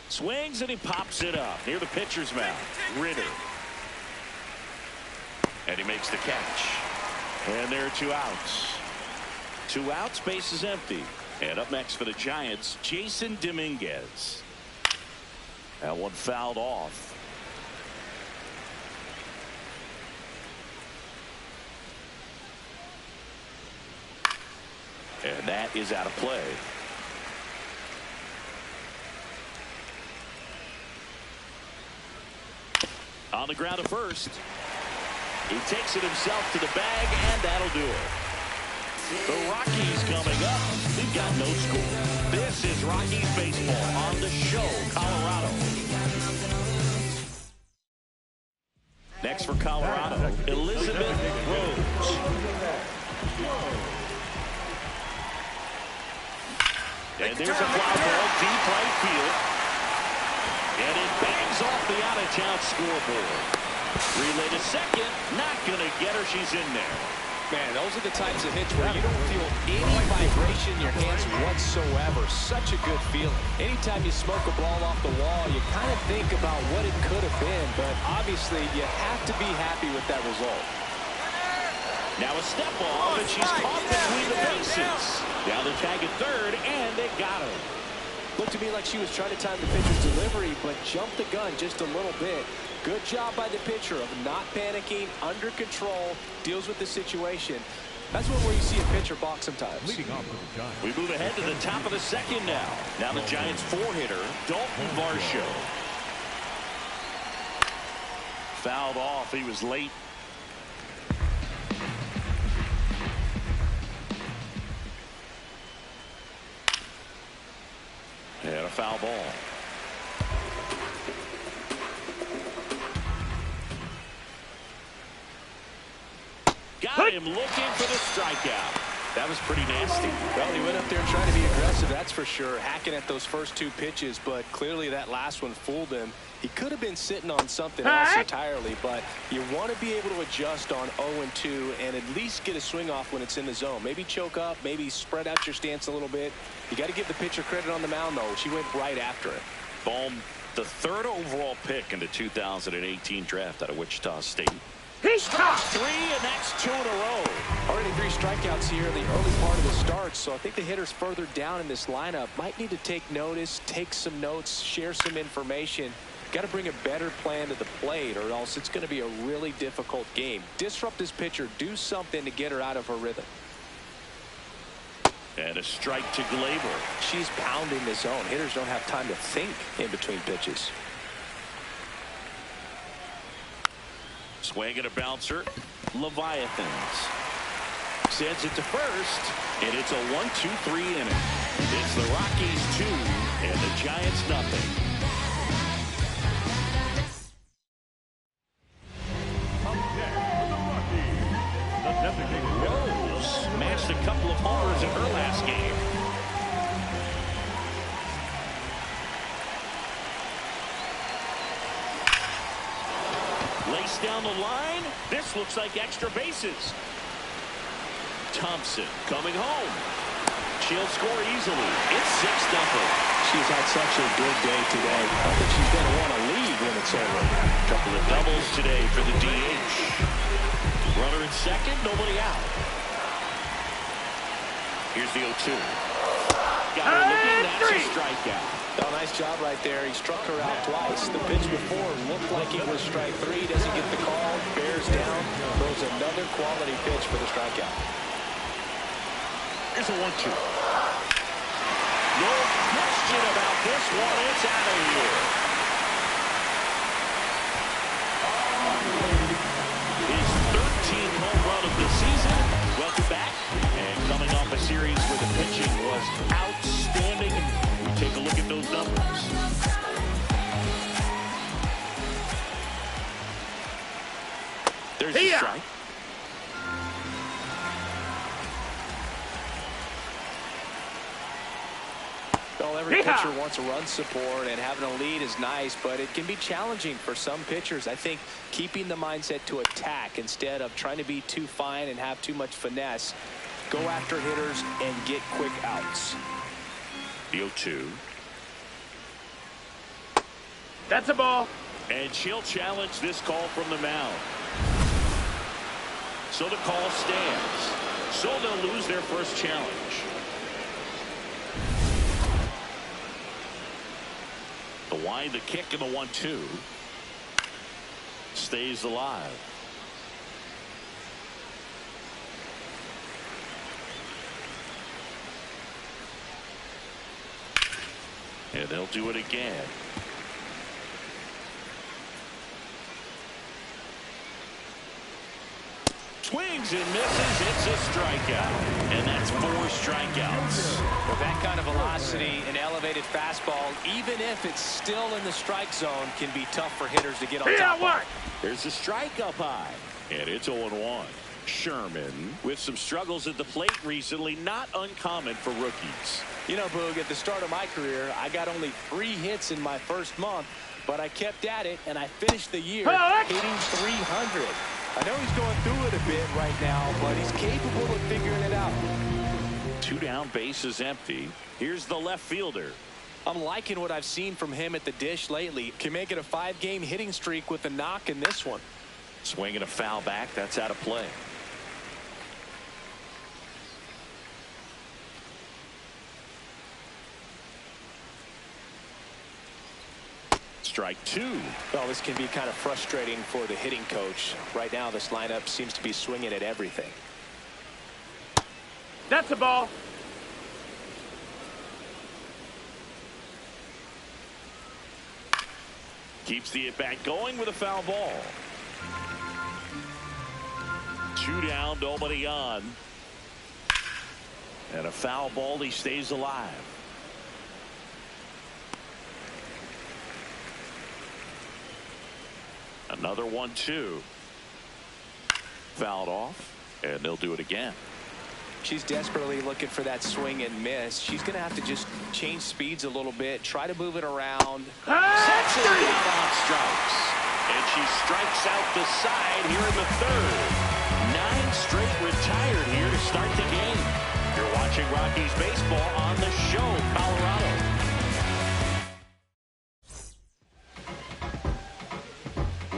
Swings and he pops it up near the pitcher's mound. Ritter. And he makes the catch. And there are 2 outs. 2 outs, base is empty. And up next for the Giants, Jason Dominguez. That one fouled off. And that is out of play. On the ground to first. He takes it himself to the bag, and that'll do it. The Rockies coming up. We've got no score. This is Rockies baseball on the show, Colorado. Next for Colorado, Elizabeth Rose. And there's a fly ball deep right field. And it bangs off the out-of-town scoreboard. Relay to second. Not going to get her. She's in there. Man, those are the types of hits where you don't feel any vibration in your hands whatsoever. Such a good feeling. Anytime you smoke a ball off the wall, you kind of think about what it could have been. But obviously, you have to be happy with that result. Now a step off, and she's caught between the bases. Now they're tagging third, and they got her. Looked to me like she was trying to time the pitcher's delivery, but jumped the gun just a little bit. Good job by the pitcher of not panicking, under control, deals with the situation. That's where you see a pitcher balk sometimes. Leading off for the Giants. We move ahead to the top of the second now. Now the Giants 4-hitter, Dalton Varsho. Fouled off. He was late. And a foul ball. Got him looking for the strikeout. That was pretty nasty. Well, he went up there trying to be aggressive, that's for sure. Hacking at those first 2 pitches, but clearly that last one fooled him. He could have been sitting on something else entirely, but you want to be able to adjust on 0-2 and at least get a swing off when it's in the zone. Maybe choke up, maybe spread out your stance a little bit. You got to give the pitcher credit on the mound, though. She went right after it. Bohm, the 3rd overall pick in the 2018 draft out of Wichita State. He's tough. 3, and that's 2 in a row. Already 3 strikeouts here in the early part of the start, so I think the hitters further down in this lineup might need to take notice, take some notes, share some information, got to bring a better plan to the plate, or else it's going to be a really difficult game. Disrupt this pitcher. Do something to get her out of her rhythm. And a strike to Gleyber. She's pounding the zone. Hitters don't have time to think in between pitches. Swing and a bouncer. Leviathans. Sends it to first. And it's a 1-2-3 inning. It's the Rockies 2 and the Giants nothing. Rose matched a couple of homers in her last game. Lace down the line. This looks like extra bases. Thompson coming home. She'll score easily. It's 6-0. She's had such a good day today. I think she's going to want to leave when it's over. A couple of doubles today for the DH. Runner in second, nobody out. Here's the 0-2. Got her looking, that's a strikeout. Oh, nice job right there. He struck her out twice. The pitch before looked like it was strike 3. Doesn't get the call. Bears down. Throws another quality pitch for the strikeout. Here's a 1-2. No question about this one. It's out of here. His 13th home run of the season. Welcome back. And coming off a series where the pitching was outstanding. Take a look at those numbers. There's a strike. Well, every pitcher wants a run support, and having a lead is nice, but it can be challenging for some pitchers. I think keeping the mindset to attack instead of trying to be too fine and have too much finesse. Go after hitters and get quick outs. The 0-2. That's a ball. And she'll challenge this call from the mound. So the call stands. So they'll lose their first challenge. The wind, the kick, and the 1-2. Stays alive. And they'll do it again. Swings and misses. It's a strikeout. And that's 4 strikeouts. With that kind of velocity and elevated fastball, even if it's still in the strike zone, can be tough for hitters to get on top of. There's a strike up high. And it's 0-1. Sherman with some struggles at the plate recently, not uncommon for rookies. You know, Boog, at the start of my career, I got only 3 hits in my first month, but I kept at it, and I finished the year hitting 300. I know he's going through it a bit right now, but he's capable of figuring it out. 2 down, bases empty. Here's the left fielder. I'm liking what I've seen from him at the dish lately. Can make it a 5-game hitting streak with a knock in this one. Swinging a foul back. That's out of play. Strike 2. Well, this can be kind of frustrating for the hitting coach. Right now, this lineup seems to be swinging at everything. That's a ball. Keeps the at-bat going with a foul ball. 2 down, nobody on. And a foul ball, he stays alive. Another 1-2. Fouled off, and they'll do it again. She's desperately looking for that swing and miss. She's going to have to just change speeds a little bit, try to move it around. Sets it down on strikes. And she strikes out the side here in the 3rd. 9 straight retired here to start the game. You're watching Rockies baseball on the Show, Colorado.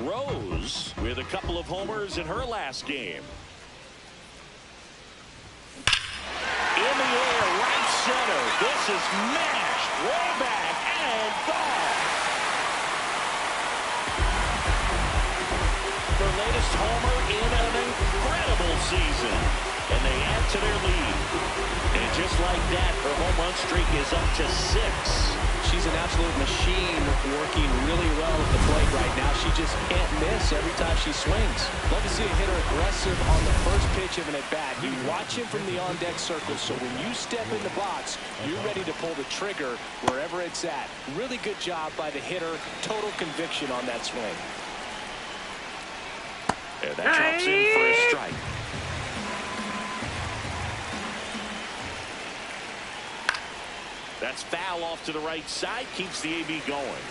Rose with a couple of homers in her last game. In the air, right center. This is mashed way back and gone. their latest homer in an incredible season. And they add to their lead. And just like that, her home run streak is up to 6. She's an absolute machine, working really well at the plate right now. She just can't miss every time she swings. Love to see a hitter aggressive on the first pitch of an at-bat. You watch him from the on-deck circle, so when you step in the box, you're ready to pull the trigger wherever it's at. Really good job by the hitter. Total conviction on that swing. And that drops in for a strike. That's foul off to the right side. Keeps the AB going.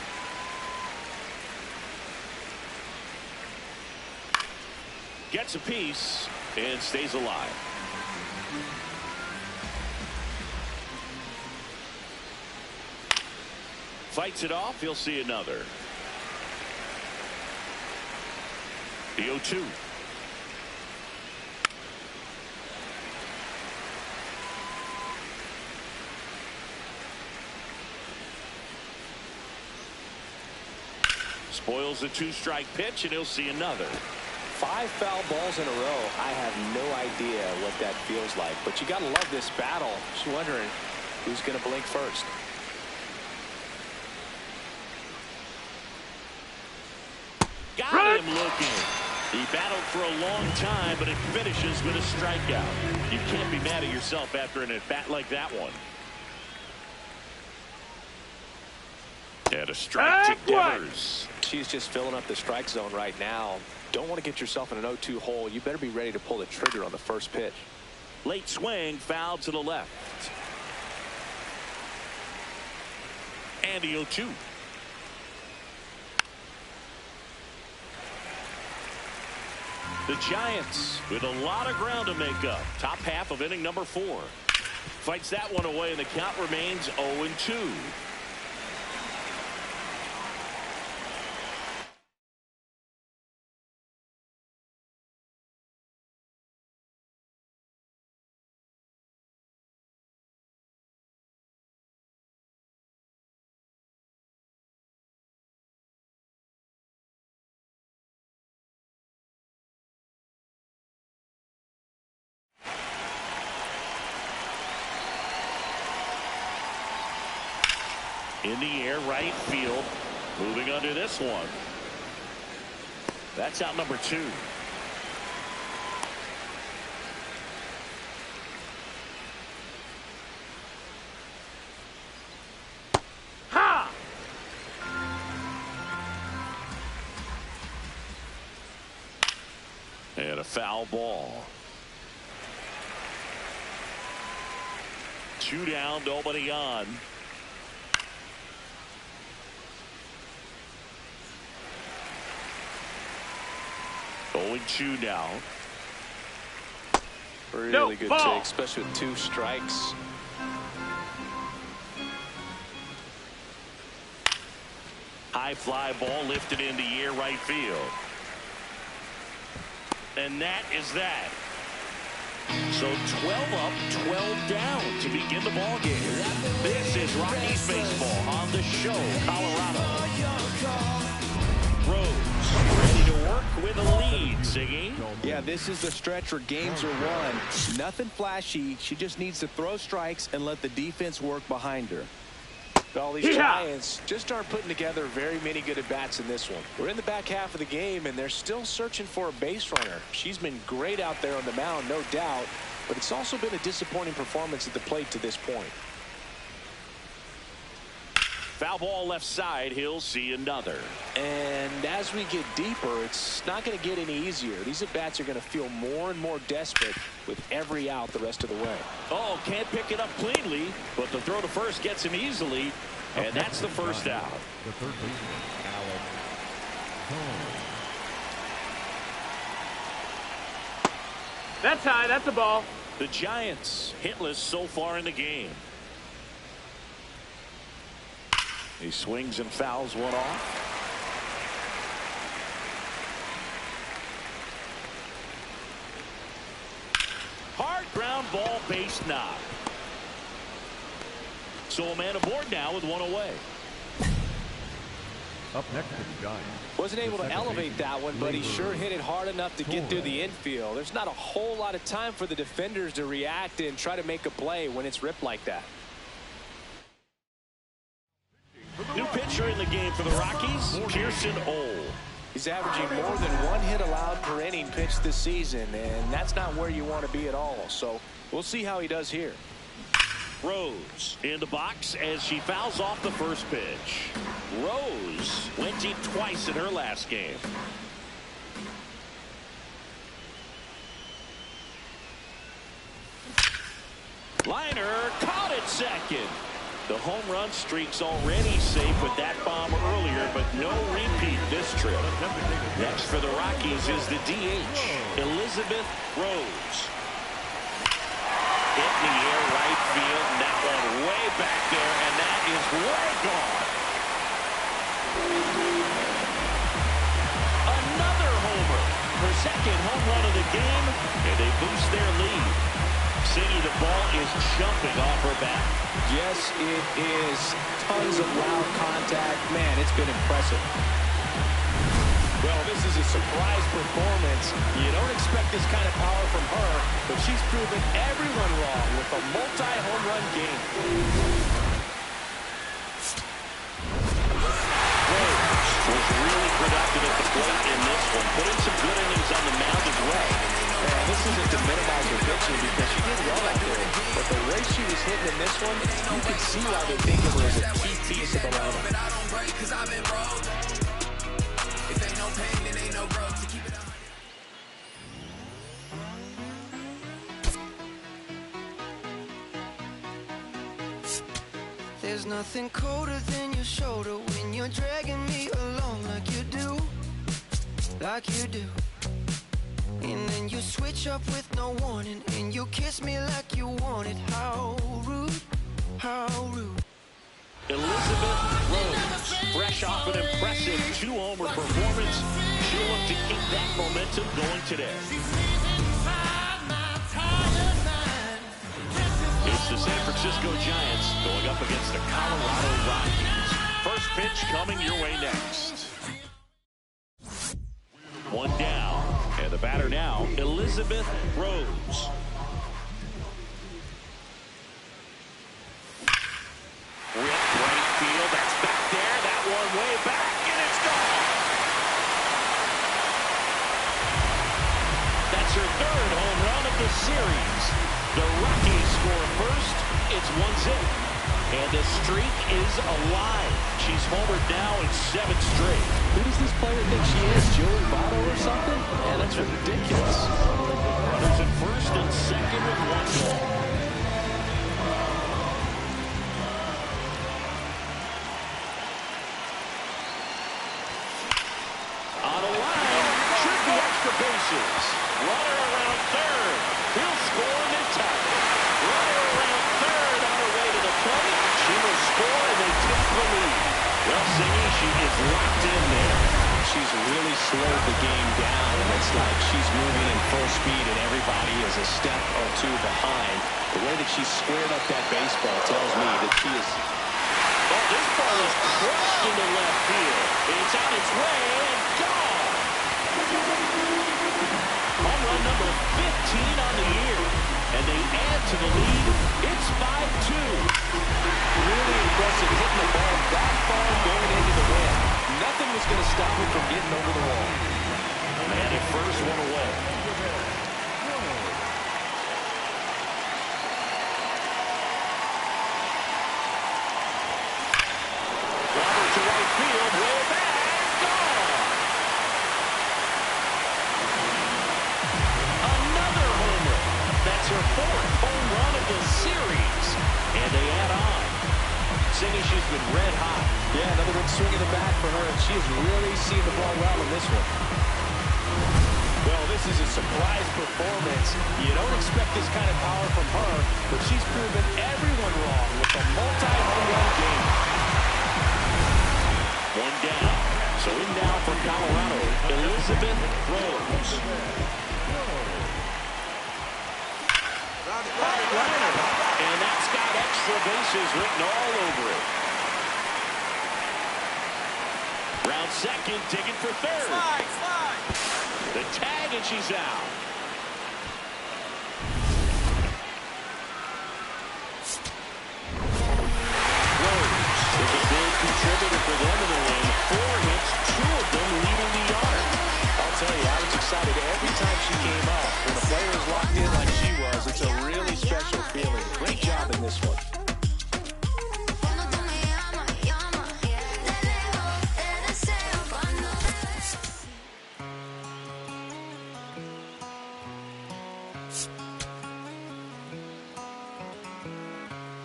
Gets a piece and stays alive. Fights it off. He'll see another. The 0-2. Spoils the 2-strike pitch, and he'll see another. 5 foul balls in a row. I have no idea what that feels like, but you got to love this battle. Just wondering who's going to blink first. Got him looking. He battled for a long time, but it finishes with a strikeout. You can't be mad at yourself after an at-bat like that one. And a strike to Devers. She's just filling up the strike zone right now. Don't want to get yourself in an 0-2 hole. You better be ready to pull the trigger on the first pitch. Late swing, foul to the left. And the 0-2. The Giants with a lot of ground to make up. Top half of inning number 4. Fights that one away, and the count remains 0-2. In the air, right field. Moving under this one. That's out number 2. Ha! And a foul ball. 2 down, nobody on. Going 2 now. Really good take, especially with 2 strikes. High fly ball lifted in the air, right field. And that is that. So 12 up, 12 down to begin the ball game. This is Rockies baseball on the show, Colorado. Rose ready to work with a lead, Siggy. Yeah, this is the stretch where games are won. Nothing flashy. She just needs to throw strikes and let the defense work behind her. Well, these Giants just aren't putting together very many good at-bats in this one. We're in the back half of the game, and they're still searching for a base runner. She's been great out there on the mound, no doubt, but it's also been a disappointing performance at the plate to this point. Foul ball left side. He'll see another. And as we get deeper, it's not going to get any easier. These at-bats are going to feel more and more desperate with every out the rest of the way. Oh, can't pick it up cleanly, but the throw to first gets him easily, and that's the first out. The third baseman, Alan Home. That's high. That's a ball. The Giants hitless so far in the game. He swings and fouls one off. Hard ground ball, base knock. So a man aboard now with one away. Up next is Giants. Wasn't able to elevate that one, but he sure hit it hard enough to get through the infield. There's not a whole lot of time for the defenders to react and try to make a play when it's ripped like that. New pitcher in the game for the Rockies, Pearson Ole. He's averaging more than 1 hit allowed per inning pitched this season, and that's not where you want to be at all. So we'll see how he does here. Rose in the box as she fouls off the first pitch. Rose went deep twice in her last game. Liner caught it second. The home run streak's already safe with that bomb earlier, but no repeat this trip. Next for the Rockies is the DH, Elizabeth Rose. Hit in the air right field, and that one way back there, and that is way gone. Another homer, her second home run of the game, and they boost their lead. Singy, the ball is jumping off her back. Yes, it is. Tons of loud contact. Man, it's been impressive. Well, this is a surprise performance. You don't expect this kind of power from her, but she's proven everyone wrong with a multi-home run game. Rose was really productive at the plate in this one. Put in some good innings on the mound as well. Man, this isn't to minimize her pitching because she did well out there. But the way she was hitting in this one, you can see why they think of her as a key piece of the lineup. There's nothing colder than your shoulder when you're dragging me along like you do. Like you do. And then you switch up with no warning, and you kiss me like you want it. How rude, how rude. Elizabeth Rose, fresh off an impressive 2-homer performance. She'll look to keep that momentum going today. It's the San Francisco Giants going up against the Colorado Rockies. First pitch coming your way next. One down. And the batter now, Elizabeth Rose. Rip right field. That's back there. That one way back, and it's gone. That's her third home run of the series. The Rockies score first. It's 1-0. And the streak is alive. She's homered now in 7 straight. Who does this player think she is? Joey Votto or something? Man, that's ridiculous. Runners at first and second with 1 goal. On a line, should be extra bases. Runner around third. He'll score and then tie. Runner around third on her way to the plate. She will score and they take the lead. Well, Singy, she is locked in there. She's really slowed the game down, and it's like she's moving in full speed and everybody is a step or two behind. The way that she's squared up that baseball tells me that she is... Oh, this ball is crushed into left field. It's on its way and gone. Home run number 15 on the year. And they add to the lead. It's 5-2. Really impressive hitting the ball that far going into the wind. Nothing was going to stop her from getting over the wall. And at first, one away. Robert to right field, way back, gone. Another homer. That's her 4th home run of the series. And they add on. Singy, she's been red hot. Yeah, another big swing in the back for her, and she has really seen the ball well in this one. Well, this is a surprise performance. You don't expect this kind of power from her, but she's proven everyone wrong with a multi-home run game. One down. So in now for Colorado, Elizabeth Rose. And that's got extra bases written all over it. Around second, digging for third. Slide, slide. The tag, and she's out. Rose is a big contributor for them in the win. 4 hits, 2 of them leading the yard. I'll tell you, I was excited every time she came up. When a player is locked in like she was, it's a really special feeling. Great job in this one.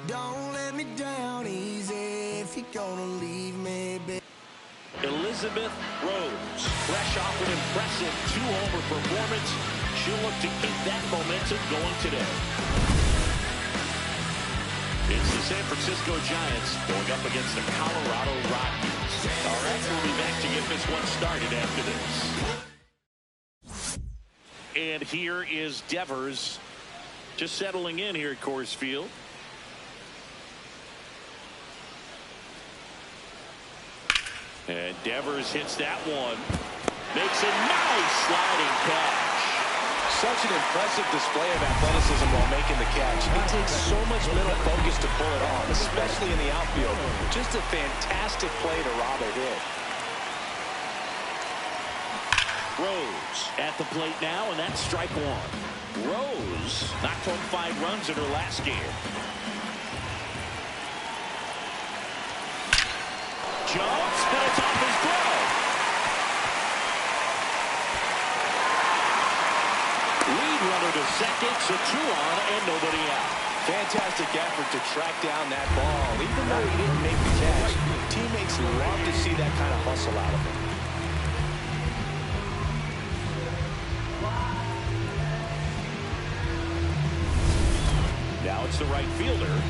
Don't let me down easy if you're gonna leave me, baby. Elizabeth Rose, fresh off an impressive 2-homer performance. She'll look to keep that momentum going today. It's the San Francisco Giants going up against the Colorado Rockies. All right, we'll be back to get this one started after this. And here is Devers just settling in here at Coors Field. And Devers hits that one. Makes a nice sliding catch. Such an impressive display of athleticism while making the catch. It takes so much mental focus to pull it off, especially in the outfield. Just a fantastic play to rob a hit. Rose at the plate now, and that's strike 1. Rose knocked home 5 runs in her last game. Jumps, but it's off his glove. Lead runner to second, so 2 on and nobody out. Fantastic effort to track down that ball. Even though he didn't make the catch, teammates love to see that kind of hustle out of him. Now it's the right fielder.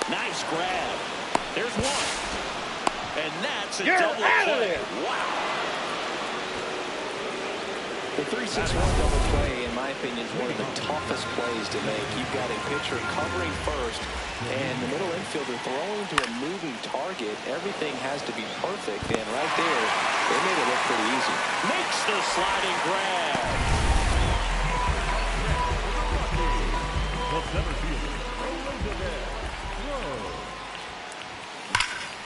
Nice grab. There's one. And that's a double play. Wow. The 3-6-1 double play, in my opinion, is one of the toughest plays to make. You've got a pitcher covering first, and the middle infielder throwing to a moving target. Everything has to be perfect, and right there, they made it look pretty easy. Makes the sliding grab.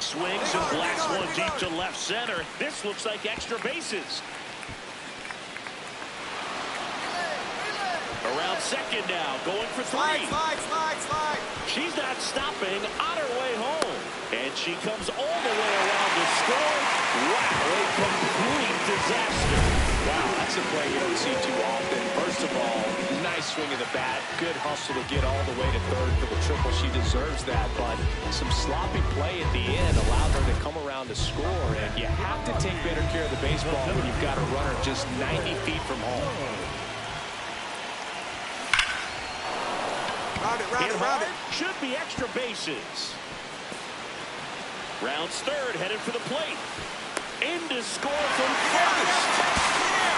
Swings and blasts one deep to left center. This looks like extra bases. Around second now, going for 3. Slide. She's not stopping, on her way home. And she comes all the way around to score. Wow, a complete disaster. Wow, that's a play you don't see too often. First of all, nice swing of the bat. Good hustle to get all the way to third for the triple. She deserves that, but some sloppy play at the end allowed her to come around to score. And you have to take better care of the baseball when you've got a runner just 90 feet from home. Round it. Should be extra bases. Rounds third, headed for the plate. In to score from first.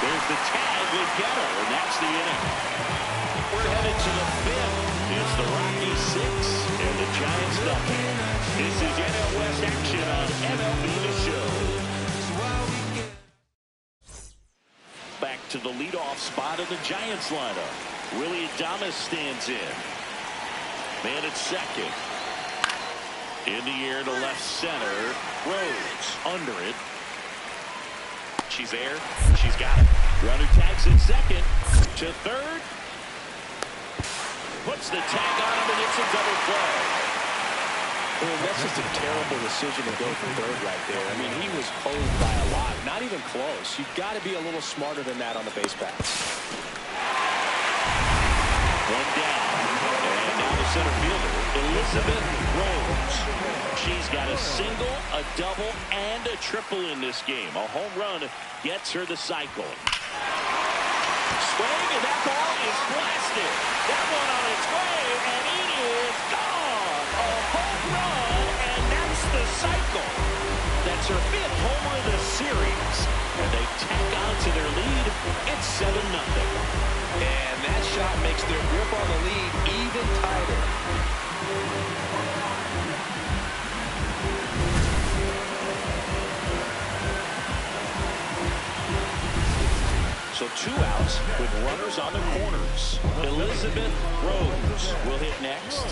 There's the tag with Getter, and that's the inning. We're headed to the 5th. It's the Rockies 6 and the Giants nothing. This is NL West action on MLB The Show. Back to the leadoff spot of the Giants lineup. Willie Adames stands in. Man at second. In the air to left center. Rose under it. She's there. She's got it. Runner tags at second. To third. Puts the tag on him, and it's a double play. Well, that's just a terrible decision to go for third right there. I mean, he was posed by a lot. Not even close. You've got to be a little smarter than that on the base pass. One down. And now the center fielder, Elizabeth Rose. She's got a single, a double, and a triple in this game. A home run gets her the cycle. Swing, and that ball is blasted. That one on its way, and it is gone. A home run, and that's the cycle that It's her 5th homer of the series. And they tack on to their lead. It's 7-0. And that shot makes their grip on the lead even tighter. So 2 outs with runners on the corners. Elizabeth Rose will hit next.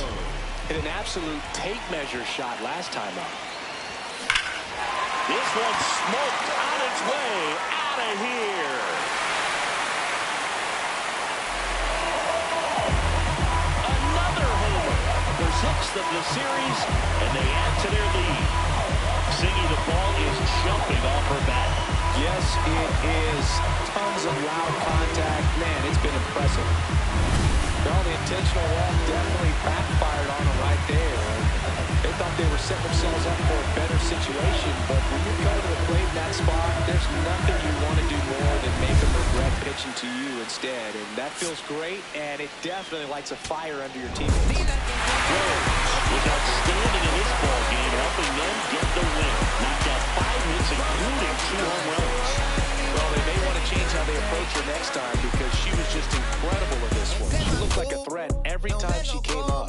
Hit an absolute tape measure shot last time up. This one smoked on its way out of here. Another homer. Their 6th of the series, and they add to their lead. Singy, the ball is jumping off her bat. Yes, it is. Tons of loud contact. Man, it's been impressive. Well, the intentional walk definitely backfired on them right there. They thought they were setting themselves up for a better situation, but when you go to the plate in that spot, there's nothing you want to do more than make them regret pitching to you instead. And that feels great, and it definitely lights a fire under your teammates. Rose was outstanding in this ball game, helping them get the win. Knocked out 5 hits, including 2 home runs. Well, they may want to change how they approach her next time because she was just incredible in this one. She looked like a threat every time she came up.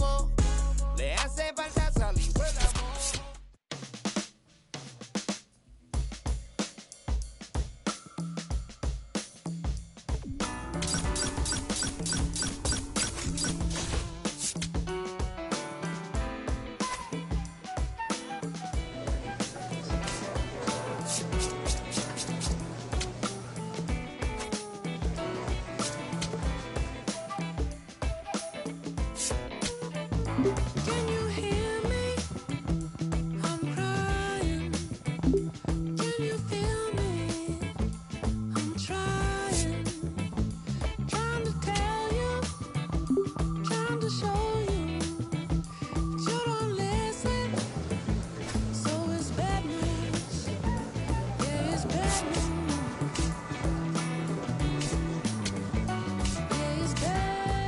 Can you hear me? I'm crying. Can you feel me? I'm trying to tell you, trying to show you, but you don't listen. So it's bad news. Yeah, it's bad news. Yeah, it's bad news.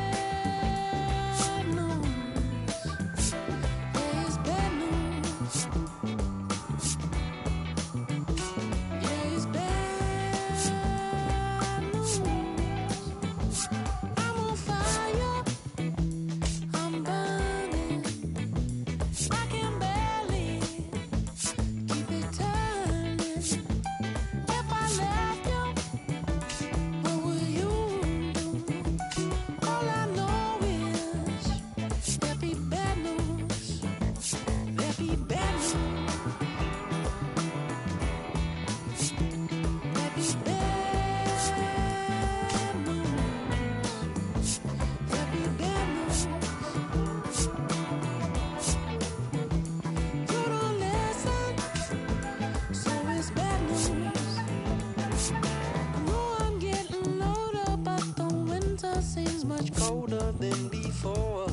Seems much colder than before.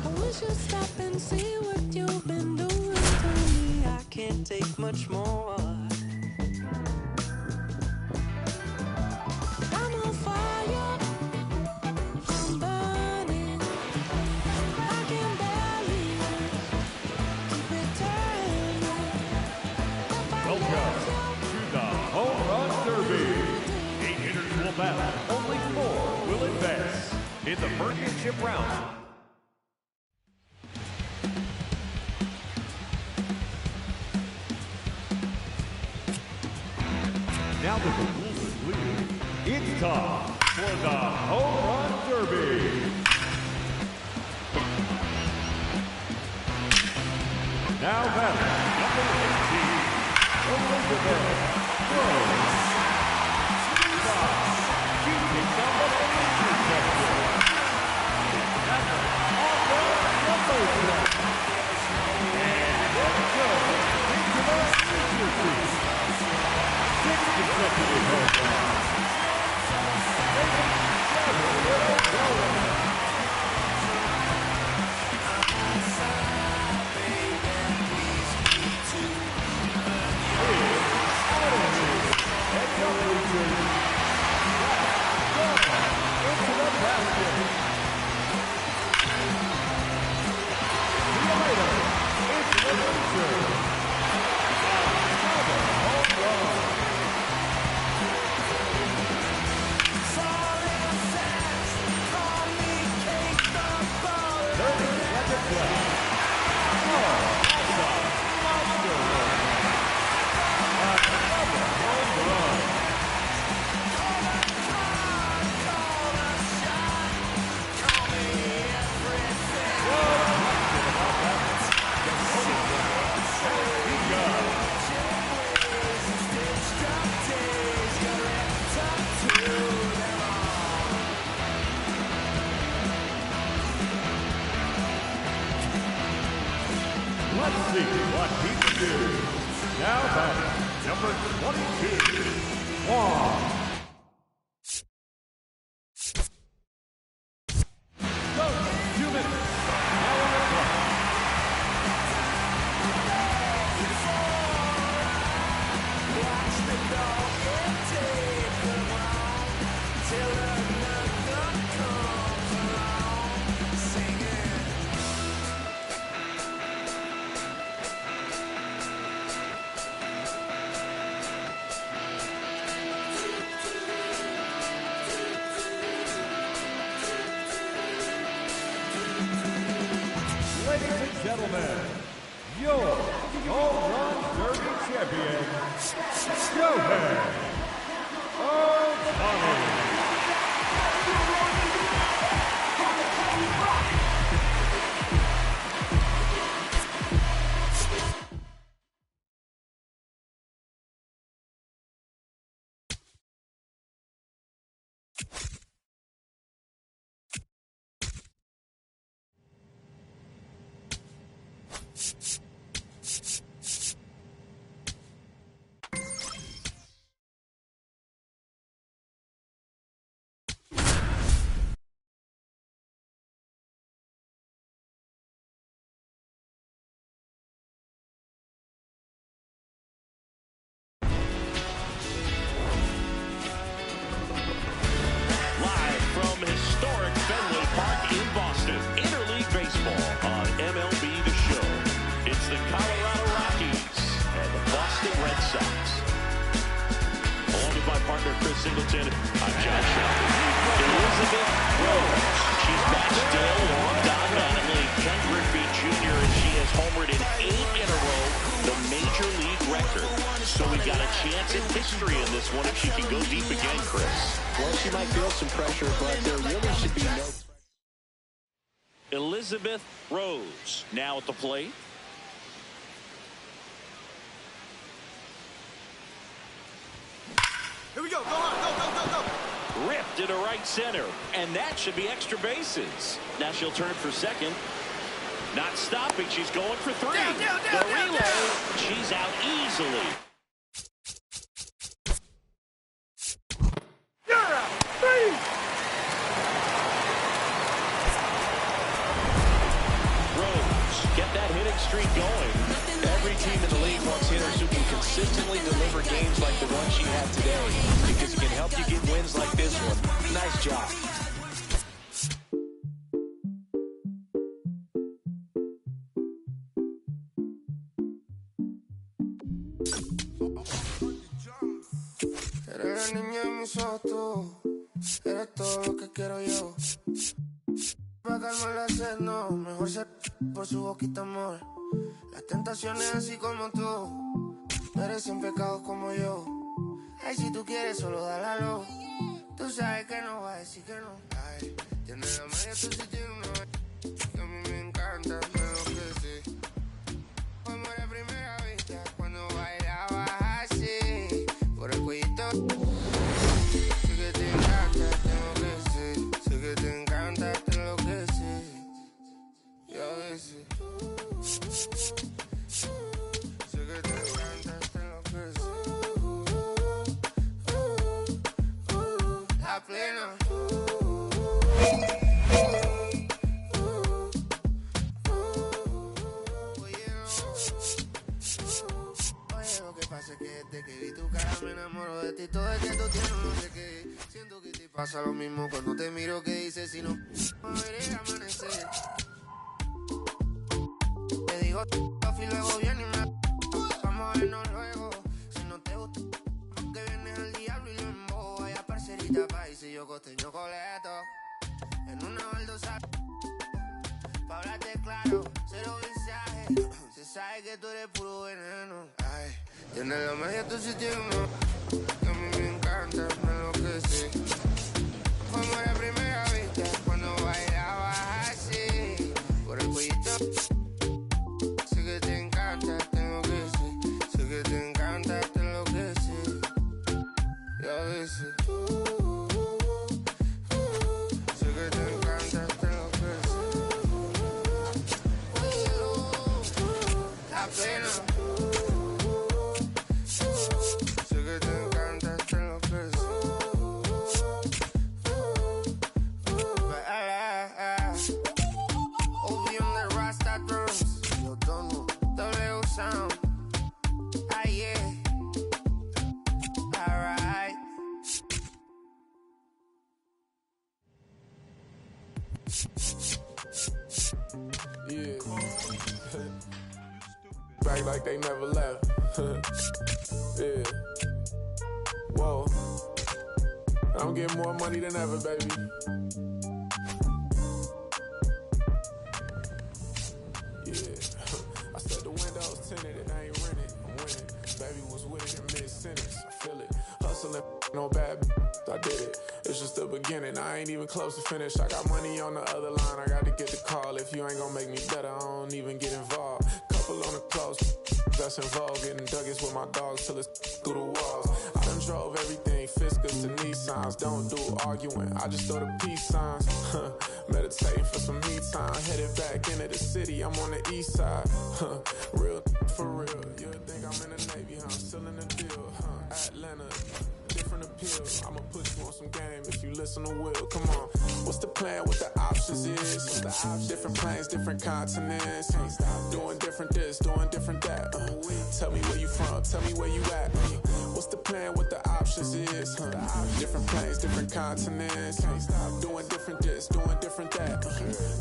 I wish you'd stop and see what you've been doing to me. I can't take much more. I'm on fire. I'm burning. I can barely keep it turning. Welcome to the Home Run Derby. 8 hitters will battle. Only 4 will advance in the championship round. Now that the rules are clear, it's time for the Home Run Derby. Now batting number 18, Elizabeth Rose. Shooting number 82. That's on the And let's go into the feature. 6 consecutive home runs. see what he can do. Now batting, number 22, Juan. Go, 2 minutes. Now on the clock. Watch the dog and take them on till another comes along singing. Ladies and gentlemen, your Home Run Derby champion, Shohei Ohtani. Live from historic Fenway Park in Boston, Interleague Baseball on MLB The Show. It's the Colorado Rockies and the Boston Red Sox. Along with my partner, Chris Singleton, I'm John Shelby. Elizabeth Rose. She's matched Dale Long dominantly. Ken Griffey Jr. and she has homered in 8 in a row, the major league record. So we got a chance at history in this one if she can go deep again, Chris. Well, she might feel some pressure, but there really should be no... Elizabeth Rose now at the plate. Here we go. Go on. Go. Ripped into right center, and that should be extra bases. Now she'll turn for second. Not stopping. She's going for 3. The relay. She's out easily. You're out. 3. Rose, get that hitting streak going. Every team in the league wants hitters who can consistently deliver games like the one she had today, because it can help you get wins like this one. Nice job. Eres la niña en mis ojos, tú. Eres todo lo que quiero yo. Pa' calmar la sed, no. Mejor ser por su boquita, amor. Las tentaciones así como tú merecen pecados como yo. Ay, si tú quieres, solo dale a lo. Tú sabes que no va a decir que no. Ay, tienes la magia, tú sí tienes una que a mí me encanta, me enloquece. Como la primera vista, cuando bailabas así, por el cuellito. Sé que te encanta, te enloquece. Sé que te encanta, te enloquece. Y a veces sé que te encanta, te enloquece. La plena. Oye, lo que pasa es que desde que vi tu cara me enamoro de ti. Todo es que tú tienes no sé qué. Siento que te pasa lo mismo cuando te miro. Que dices si no veré amanecer. Te digo y luego viene y me vamos a vernos luego. Si no te gusta que vienes al diablo y lo embobo. Vaya parcerita país y yo costeño coleto. En una baldosa pa' hablarte claro, cero mensaje. Se sabe que tú eres puro veneno. Ay, tienes la magia, tú sí tienes uno que a mí me encanta, me enloquece. Como la primera vista, cuando bailabas así, por el cuellito. Sé que te encanta, te enloquece. Sé que te encanta, te enloquece. Y a veces sé que te encanta, te enloquece. act like they never left. Yeah. Whoa. I'm getting more money than ever, baby. Yeah. I said the windows tinted and I ain't rented. I'm winning. Baby was with it in mid-sentence. I feel it. Hustling, no bad. I did it. It's just the beginning. I ain't even close to finish. I got money on the other line. I got to get the call. If you ain't gonna make me better, I don't even get involved. Couple on the close. That's involved. Getting Douglas with my dogs till it's through the walls. I done drove everything, Fiskas to Nissans. Don't do arguing, I just throw the peace signs. Meditating for some me time. Headed back into the city, I'm on the east side. Real for real. You think I'm in the Navy, huh? Still in the deal, huh? Atlanta, different appeal. I'ma put you on some game if you listen to Will. Come on, what's the plan? What the options is? Different planes, different continents. Doing different this, doing different that. Tell me where you from, tell me where you at. What's the plan? What the options is? Different planes, different continents. Doing different this, doing different that.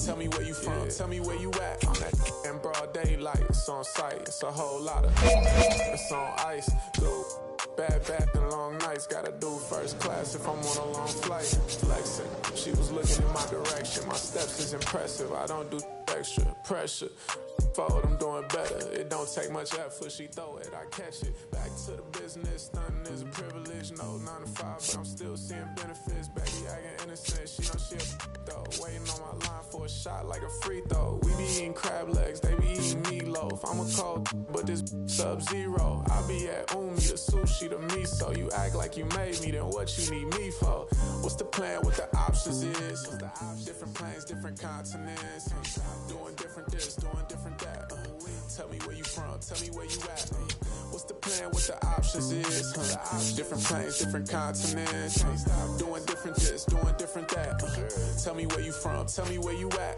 Tell me where you from, tell me where you at. I'm at in broad daylight, it's on sight. It's a whole lot of it's on ice. Go bad and long nights. Gotta do first class if I'm on a long flight. Flexing, she was looking in my direction. My steps is impressive. I don't do extra pressure. Forward, I'm doing better. It don't take much effort. She throw it, I catch it. Back to the business. Stunting is a privilege. No 9 to 5, but I'm still seeing benefits. Baby, I get innocent. She know she a though. Waiting on my line for a shot like a free throw. We be eating crab legs. They be eating meatloaf. I'm a cold, but this Sub-Zero. I be at Umi, the sushi, the miso. You act like you made me, then what you need me for? What's the plan? What the options is? Different planes, different continents. Doing different this, doing different that. Tell me where you from, tell me where you at. What's the plan? What the options is? Different planes, different continents. Doing different this, doing different that. Tell me where you from, tell me where you at.